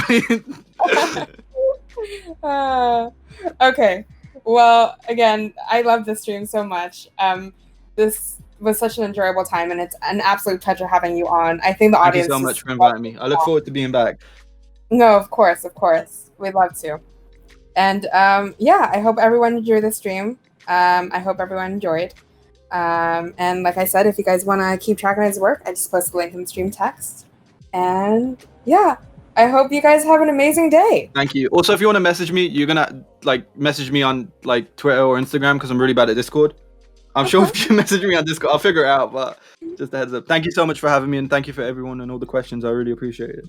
okay. Well, again, I love this stream so much. This was such an enjoyable time, and it's an absolute pleasure having you on. I think the audience. Thank you so much for inviting me. I look forward to being back. No, of course. We'd love to. And yeah, I hope everyone enjoyed the stream. I hope everyone enjoyed. And like I said, if you guys want to keep track of his work, I just posted a link in the stream text. And yeah, I hope you guys have an amazing day. Thank you. Also, if you want to message me, you're gonna message me on Twitter or Instagram because I'm really bad at Discord. I'm sure if you message me on Discord, I'll figure it out. But just a heads up. Thank you so much for having me, and thank you for everyone and all the questions. I really appreciate it.